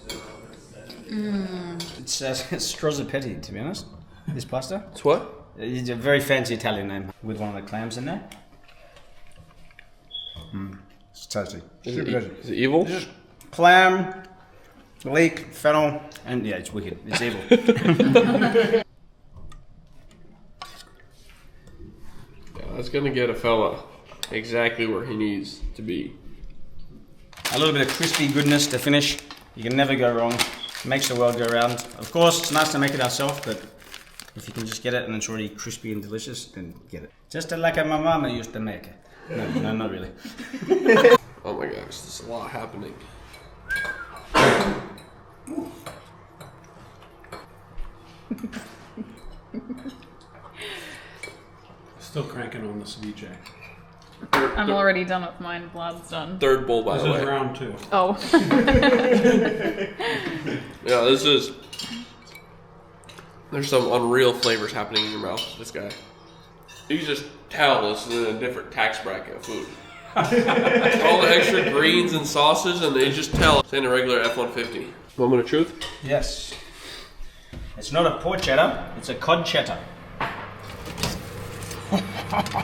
It's strozzapetti, to be honest. This pasta. It's what? It's a very fancy Italian name with one of the clams in there. It's tasty. Is it evil? Clam, leek, fennel, and yeah, it's wicked. It's evil. Yeah, that's gonna get a fella exactly where he needs to be. A little bit of crispy goodness to finish. You can never go wrong. Makes the world go round. Of course, it's nice to make it ourselves, but if you can just get it and it's already crispy and delicious, then get it. Just like my mama used to make it. No, not really. Oh my gosh, there's a lot happening. Still cranking on the ceviche. I'm already done with mine. Vlad's done. Third bowl, by the This way. is round 2. Oh. Yeah, this is. There's some unreal flavors happening in your mouth. This guy. You can just tell this is in a different tax bracket of food. All the extra greens and sauces, and they just tell it's in a regular F-150. Moment of truth? Yes. It's not a pork cheddar, it's a cod cheddar.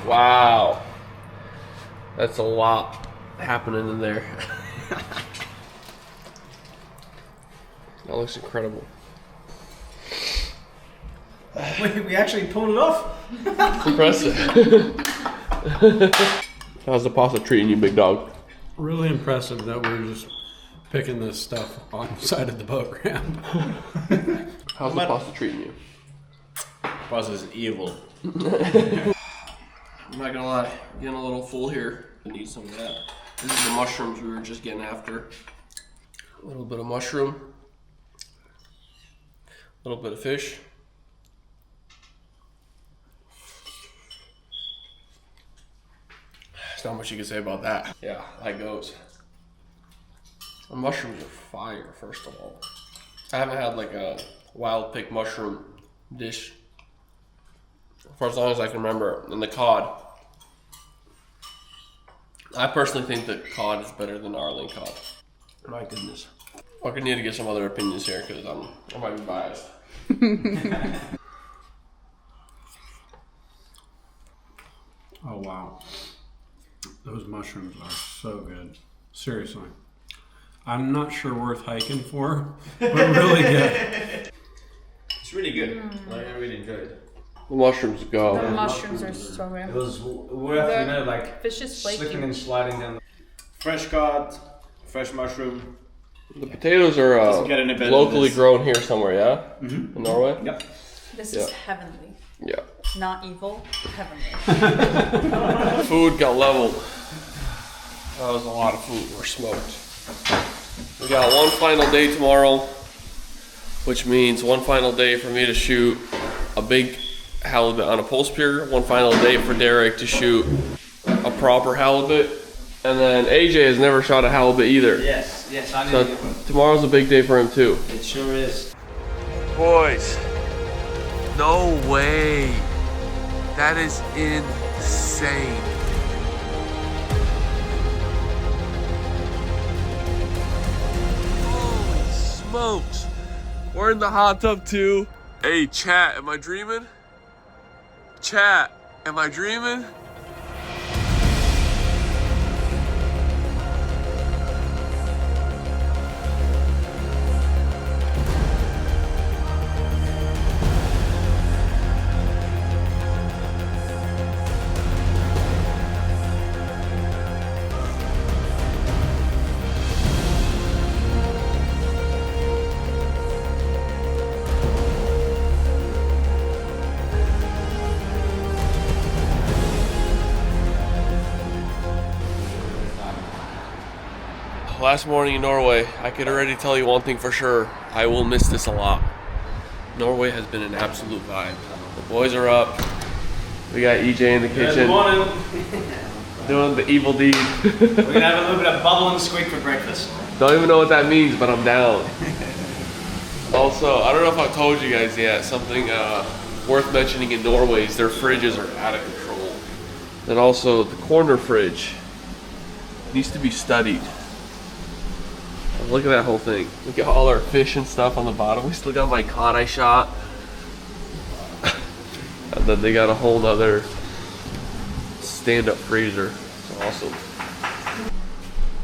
Wow. That's a lot happening in there. That looks incredible. We actually pulled it off. It's impressive. How's the pasta treating you, big dog? Really impressive that we're just picking this stuff on the side of the boat ramp. How's the pasta treating you? Pasta's evil. I'm not gonna lie, I'm getting a little full here. I need some of that. This is the mushrooms we were just getting after. A little bit of mushroom. A little bit of fish. There's not much you can say about that. Yeah, that goes. The mushrooms are fire, first of all. I haven't had like a wild pick mushroom dish for as long as I can remember. And the cod. I personally think that cod is better than Arling cod. My goodness. I could need to get some other opinions here because I might be biased. Oh wow. Those mushrooms are so good. Seriously. I'm not sure worth hiking for, but really good. It's really good. Like, I really enjoyed it. The mushrooms go. The mushrooms are so It good. was worth, you know, like Fish is slipping flaky. and sliding down. Fresh cod, fresh mushroom. The potatoes are Doesn't get any better than locally this. grown here somewhere, yeah? In Norway? Yep. This Yeah. is heavenly. Yeah. Not evil, heavenly. Food got leveled. That was a lot of food. We're smoked. We got one final day tomorrow, which means one final day for me to shoot a big halibut on a pole spear, one final day for Derek to shoot a proper halibut, and then AJ has never shot a halibut either. Yes, I So did. tomorrow's a big day for him too. It sure is. Boys, No way. That is insane. Holy smokes. We're in the hot tub too. Hey, chat, am I dreaming? Chat, am I dreaming? Last morning in Norway, I could already tell you one thing for sure. I will miss this a lot. Norway has been an absolute vibe. The boys are up. We got EJ in the kitchen. Good morning. Doing the evil deed. We're gonna have a little bit of bubble and squeak for breakfast. Don't even know what that means, but I'm down. Also, I don't know if I've told you guys yet, something worth mentioning in Norway is their fridges are out of control. And also, the corner fridge needs to be studied. Look at that whole thing. Look at all our fish and stuff on the bottom. We still got my cod I shot. And then they got a whole nother stand-up freezer. It's awesome.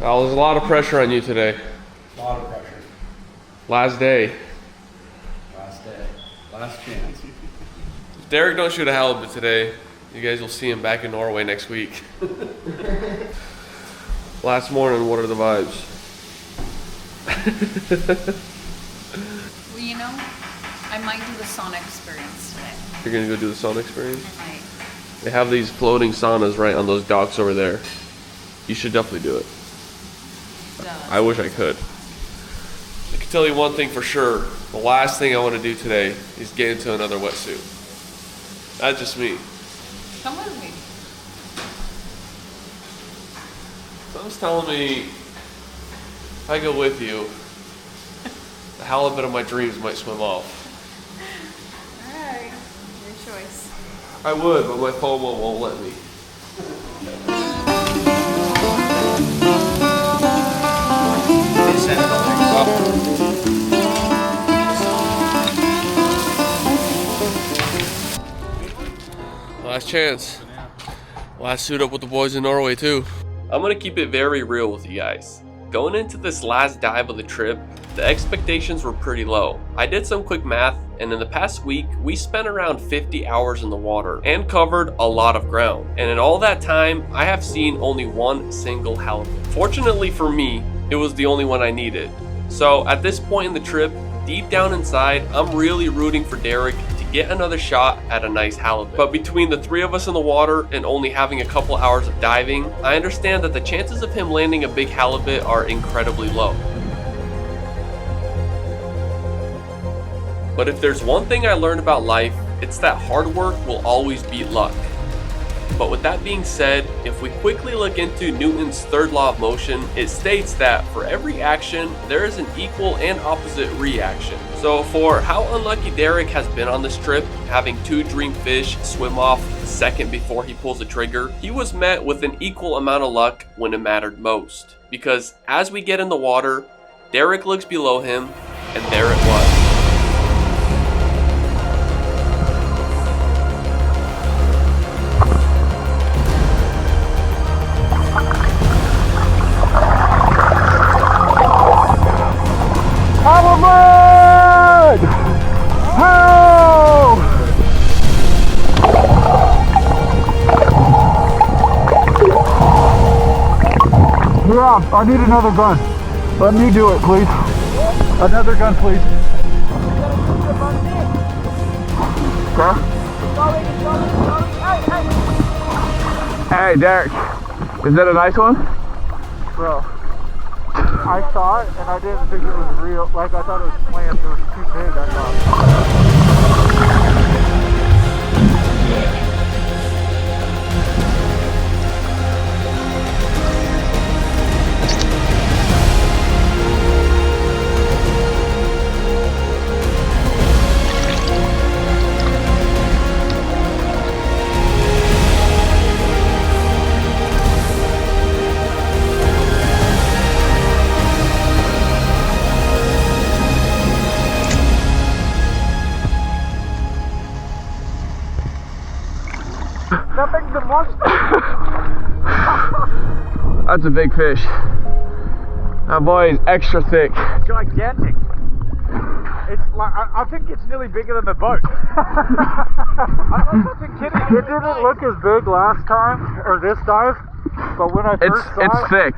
Al, there's a lot of pressure on you today. A lot of pressure. Last day. Last day. Last chance. If Derek don't shoot a halibut today, you guys will see him back in Norway next week. Last morning, what are the vibes? Well, you know, I might do the sauna experience today. You're gonna go do the sauna experience? I might. They have these floating saunas right on those docks over there. You should definitely do it. I wish I could. I can tell you one thing for sure. The last thing I want to do today is get into another wetsuit. That's just me. Come with me. Someone's telling me if I go with you, the halibut of my dreams might swim off. Alright, your choice. I would, but my FOMO won't let me. Last chance. Last suit up with the boys in Norway too. I'm gonna keep it very real with you guys. Going into this last dive of the trip, the expectations were pretty low. I did some quick math, and in the past week, we spent around 50 hours in the water and covered a lot of ground. And in all that time, I have seen only one single halibut. Fortunately for me, it was the only one I needed. So at this point in the trip, deep down inside, I'm really rooting for Derek to get another shot at a nice halibut. But between the three of us in the water and only having a couple hours of diving, I understand that the chances of him landing a big halibut are incredibly low. But if there's one thing I learned about life, it's that hard work will always beat luck. But with that being said, if we quickly look into Newton's third law of motion, it states that for every action, there is an equal and opposite reaction. So for how unlucky Derek has been on this trip, having 2 dream fish swim off the second before he pulls the trigger, he was met with an equal amount of luck when it mattered most. Because as we get in the water, Derek looks below him, and there it was. I need another gun. Let me do it, please. Another gun, please. Okay. Hey, Derek. Is that a nice one? Bro, I saw it and I didn't think it was real. Like, I thought it was planned. It was too big, I thought. That's a big fish. That boy is extra thick. Gigantic. It's like, I think it's nearly bigger than the boat. I'm not even kidding. It didn't look as big last time, or this dive, but when I first saw it's thick.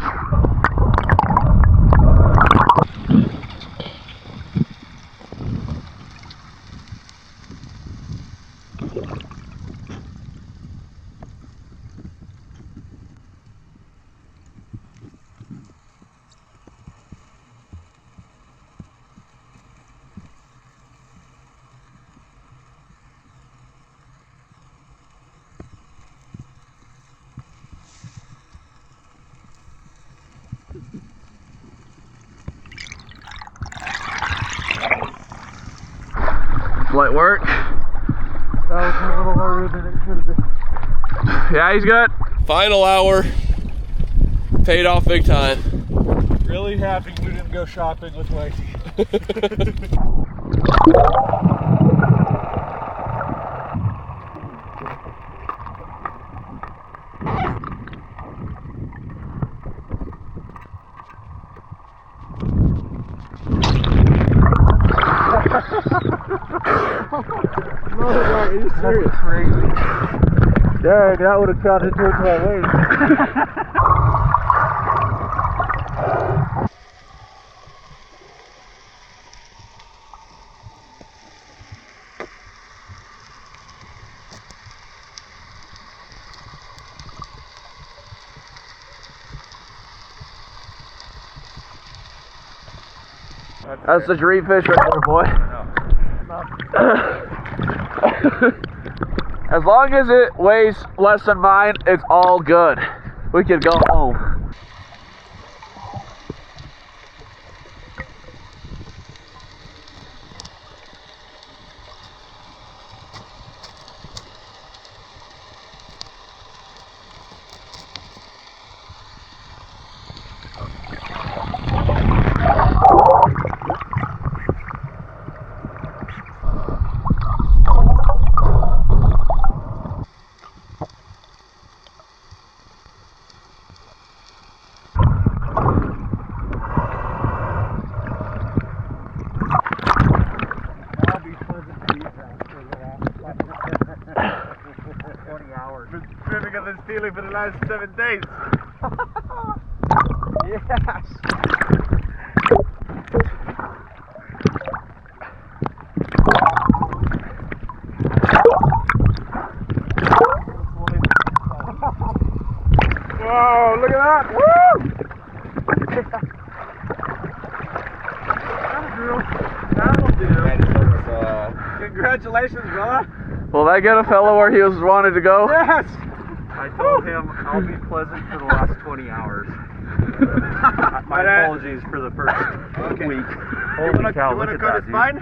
Light work. That was a little harder than it should have been. Yeah, he's good. Final hour. Paid off big time. Really happy we didn't go shopping with Lacey. No, are you serious? That's crazy. Dang, that would have counted towards my waist. That's the dream fish right there, boy. As long as it weighs less than mine, it's all good. We can go home. Been swimming on this feeling for the last 7 days. Yes. Whoa, look at that! Woo! That'll do. Congratulations, brother. Will that get a fellow where he was wanted to go? Yes! I told him I'll be pleasant for the last 20 hours. My apologies for the first week. Holy cow, you look wanna at cut that, his spine?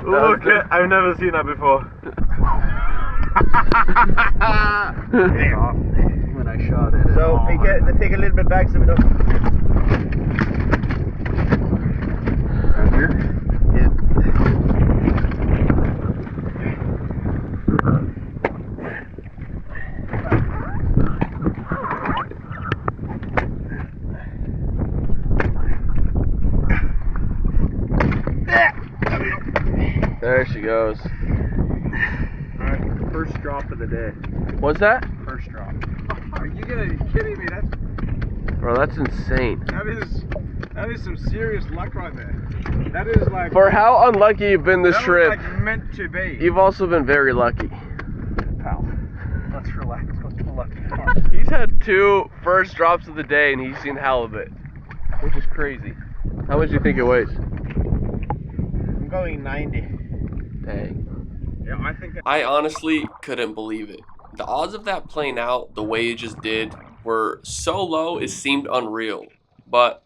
Look at, I've never seen that before. when I shot it. So, let's take a little bit back so we don't... Right here? There she goes. Alright, first drop of the day. What's that? First drop. Are you gonna be kidding me? Bro, that's insane. That is some serious luck right there. That is like... For how unlucky you've been this that trip, was like meant to be. you've also been very lucky. Pal, let's relax. What's the lucky part? He's had 2 first drops of the day and he's seen halibut, which is crazy. How much do you think it weighs? I'm going 90. Dang. Yeah, I think... I honestly couldn't believe it. The odds of that playing out the way it just did were so low it seemed unreal. But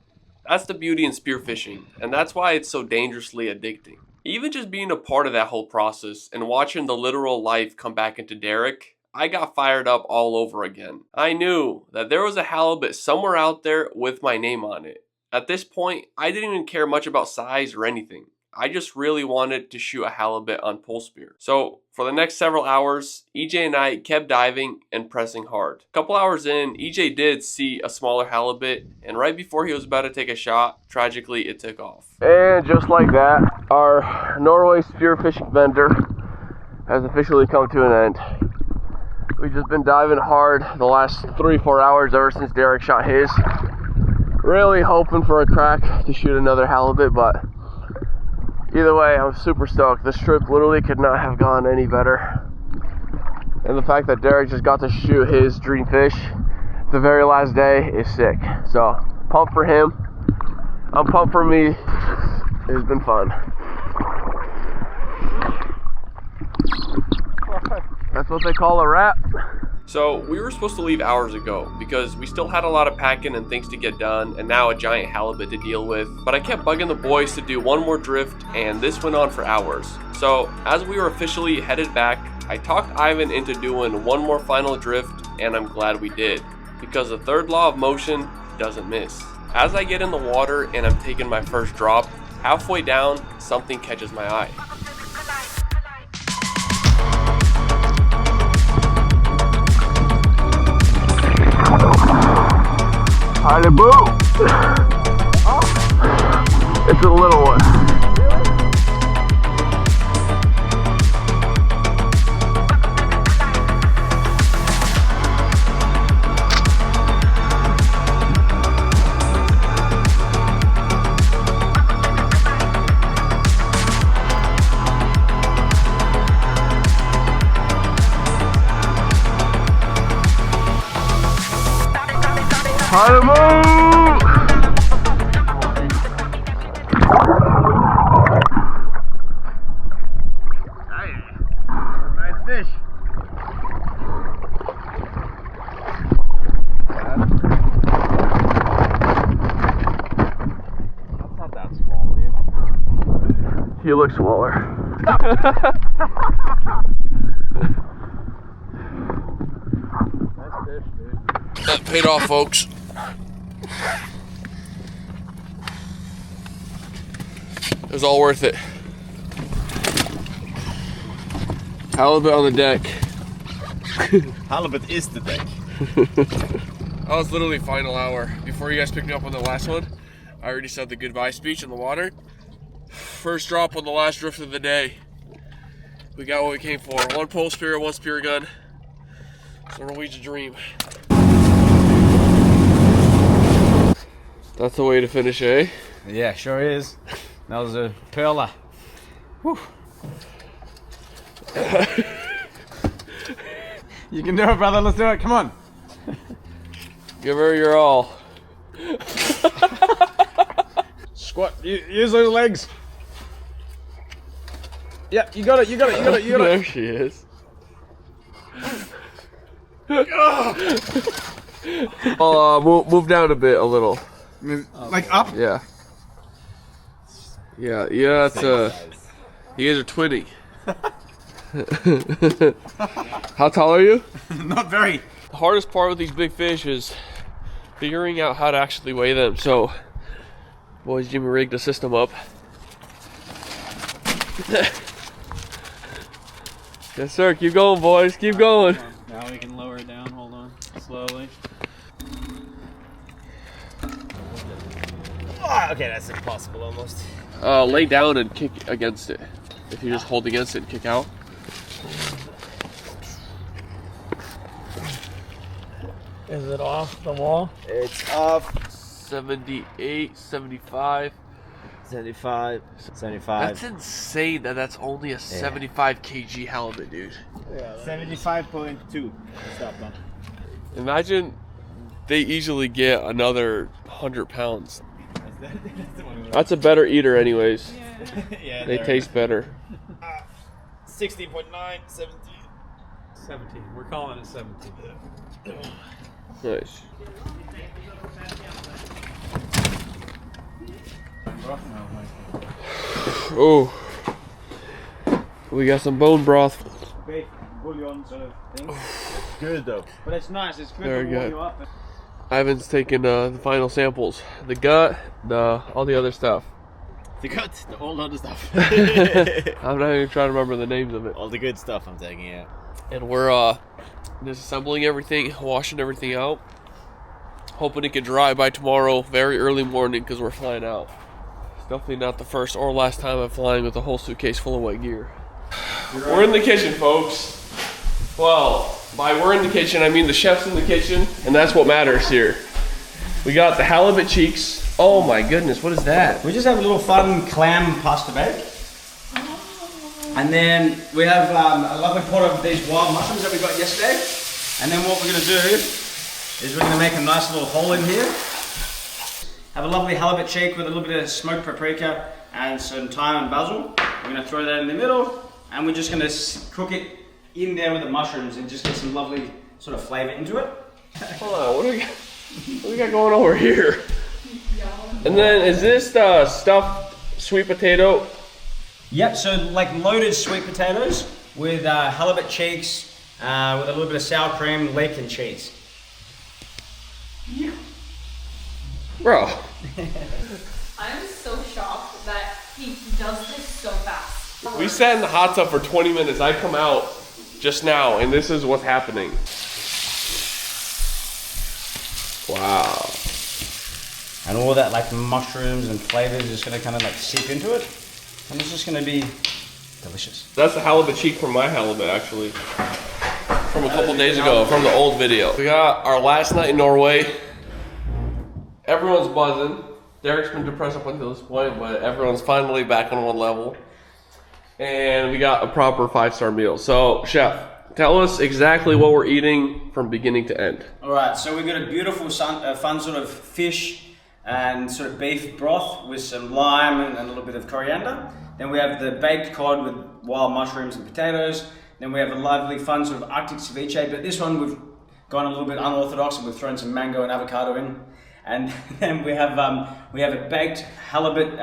that's the beauty in spearfishing, and that's why it's so dangerously addicting. Even just being a part of that whole process and watching the literal life come back into Derek, I got fired up all over again. I knew that there was a halibut somewhere out there with my name on it. At this point, I didn't even care much about size or anything. I just really wanted to shoot a halibut on pole spear. So for the next several hours, EJ and I kept diving and pressing hard. A couple hours in, EJ did see a smaller halibut, and right before he was about to take a shot, tragically it took off. And just like that, our Norway spearfishing vendor has officially come to an end. We've just been diving hard the last 3-4 hours ever since Derek shot his. Really hoping for a crack to shoot another halibut, but either way, I'm super stoked. This trip literally could not have gone any better. And the fact that Derek just got to shoot his dream fish the very last day is sick. So, pumped for him. I'm pumped for me. It's been fun. That's what they call a wrap. So we were supposed to leave hours ago because we still had a lot of packing and things to get done, and now a giant halibut to deal with. But I kept bugging the boys to do one more drift, and this went on for hours. So as we were officially headed back, I talked Ivan into doing one more final drift, and I'm glad we did, because the third law of motion doesn't miss. As I get in the water and I'm taking my first drop, halfway down, something catches my eye. Halibut! It's a little one. Halibut! Nice fish. That's not that small, dude. You look smaller. Nice fish, dude. That paid off, folks. It was all worth it. Halibut on the deck. Halibut is the deck. That was literally final hour. Before you guys picked me up on the last one, I already said the goodbye speech in the water. First drop on the last drift of the day. We got what we came for. One pole spear, one spear gun. It's a Norwegian dream. That's the way to finish, eh? Yeah, sure is. That was a perler. Whew. You can do it, brother. Let's do it. Come on. Give her your all. Squat. Use those legs. Yeah, you got it. You got it. You got it. You got it. There she is. I'll move down a little. Like up. Yeah. Yeah. It's you guys are twinning. How tall are you? Not very. The hardest part with these big fish is figuring out how to actually weigh them. So, boys, Jimmy rigged a system up. Yes, sir. Keep going, boys. Keep going. Now we can lower it down. Hold on. Slowly. Oh, okay, that's impossible almost. Lay down and kick against it. If you just hold against it and kick out. Is it off the wall? It's off. 78, 75. 75. 75. That's insane that that's only a 75 kg halibut, dude. 75.2. Stop that. Imagine they easily get another 100 pounds. That's a better eater anyways. Yeah, They taste better. 16.9, 17. 17. We're calling it 17. Nice. Oh, we got some bone broth. Beef bouillon sort of thing. Good though. But it's nice. It's good Very to warm good. you up. Ivan's taking the final samples, the gut, all the other stuff. The good, the all other stuff. I'm not even trying to remember the names of it. All the good stuff I'm taking out. And we're disassembling everything, washing everything out. Hoping it can dry by tomorrow, very early morning, because we're flying out. It's definitely not the first or last time I'm flying with a whole suitcase full of wet gear. We're in the kitchen, folks. Well, by we're in the kitchen, I mean the chef's in the kitchen, and that's what matters here. We got the halibut cheeks. Oh my goodness, what is that? We just have a little fun clam pasta bake. And then we have a lovely pot of these wild mushrooms that we got yesterday. And then what we're gonna do is we're gonna make a nice little hole in here. Have a lovely halibut cheek with a little bit of smoked paprika and some thyme and basil. We're gonna throw that in the middle, and we're just gonna cook it in there with the mushrooms and just get some lovely sort of flavor into it. Hold on, what do we got going over here? And then is this the stuffed sweet potato? Yep, so like loaded sweet potatoes with halibut cheeks, with a little bit of sour cream, leek and cheese. Bro. I'm so shocked that he does this so fast. We sat in the hot tub for 20 minutes. I come out just now, and this is what's happening. Wow. And all that like mushrooms and flavors is just gonna kind of like seep into it. And it's just gonna be delicious. That's the halibut cheek from my halibut, actually. From a couple days ago, from the old video. We got our last night in Norway. Everyone's buzzing. Derek's been depressed up until this point, but everyone's finally back on one level. And we got a proper 5-star meal. So, chef, tell us exactly what we're eating from beginning to end. All right, so we've got a beautiful fun sort of fish and sort of beef broth with some lime and a little bit of coriander. Then we have the baked cod with wild mushrooms and potatoes. Then we have a lovely fun sort of Arctic ceviche, but this one we've gone a little bit unorthodox and we've thrown some mango and avocado in. And then we have a baked halibut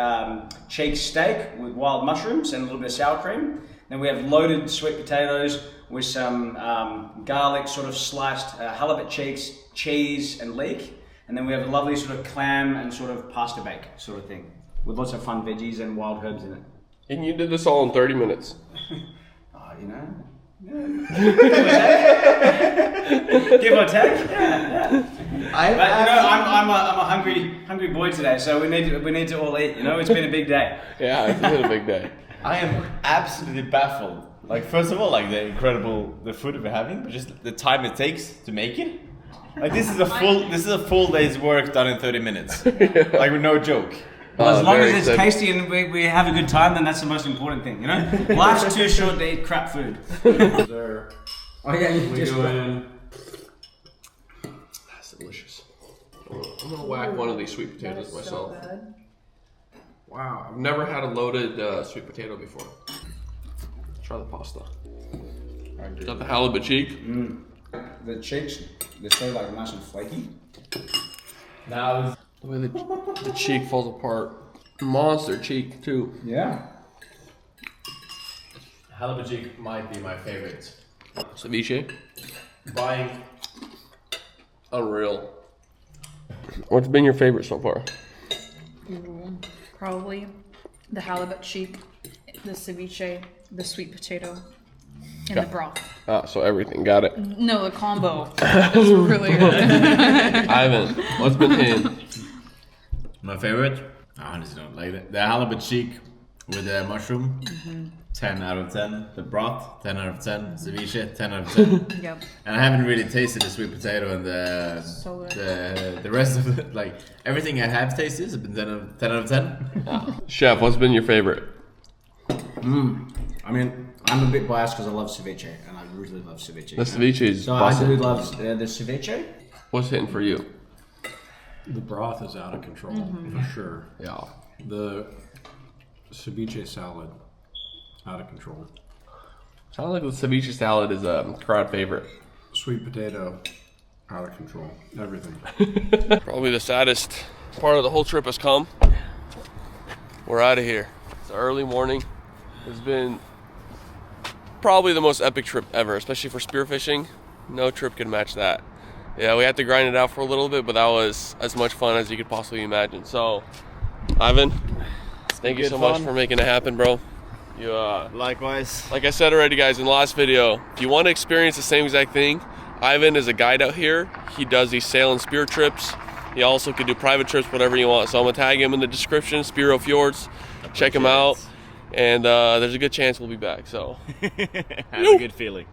cheek steak with wild mushrooms and a little bit of sour cream. Then we have loaded sweet potatoes with some garlic sort of sliced halibut cheeks, cheese and leek. And then we have a lovely sort of clam and sort of pasta bake sort of thing with lots of fun veggies and wild herbs in it. And you did this all in 30 minutes. Oh, you know. Yeah. Give or take. Yeah. I'm a hungry boy today, so we need to all eat. You know, it's been a big day. Yeah, it's been a big day. I am absolutely baffled. Like, first of all, like the food we're having, but just the time it takes to make it. Like, this is a full day's work done in 30 minutes. Like, with no joke. Well, as long as it's tasty and we have a good time, then that's the most important thing, you know? Life's too short to eat crap food. There. Oh yeah, you We just go in. That's delicious. I'm gonna whack one of these sweet potatoes myself. So good. Wow, I've never had a loaded sweet potato before. Let's try the pasta. Got the halibut cheek. The cheeks, they're so like nice and flaky. Now, The way the cheek falls apart. Monster cheek too. Yeah. halibut cheek might be my favorite. Ceviche. Buying. Unreal. What's been your favorite so far? Probably the halibut cheek, the ceviche, the sweet potato, and the broth. So everything, got it. No, the combo is really good. Ivan, what's been in? My favorite? I honestly don't like it. The halibut cheek with the mushroom. 10 out of 10. The broth, 10 out of 10. Ceviche, 10 out of 10. Yep. And I haven't really tasted the sweet potato and So good. the rest of it. Like, everything I have tasted has been 10 out of 10. Chef, what's been your favorite? I mean, I'm a bit biased because I love ceviche, and I really love ceviche. The ceviche is So I bussin'. do love the ceviche. What's hitting for you? The broth is out of control, for sure. Yeah. The ceviche salad, out of control. Sounds like the ceviche salad is a crowd favorite. Sweet potato, out of control. Everything. Probably the saddest part of the whole trip has come. We're out of here. It's early morning. It's been probably the most epic trip ever, especially for spearfishing. No trip can match that. Yeah, we had to grind it out for a little bit, but that was as much fun as you could possibly imagine. So, Ivan, Thank you Good so fun. much for making it happen, bro. You, Likewise. like I said already, guys, in the last video, if you want to experience the same exact thing, Ivan is a guide out here. He does these sail and spear trips. He also could do private trips, whatever you want. So I'm gonna tag him in the description, Spearo Fjords. Check him out. And there's a good chance we'll be back. So have a good feeling.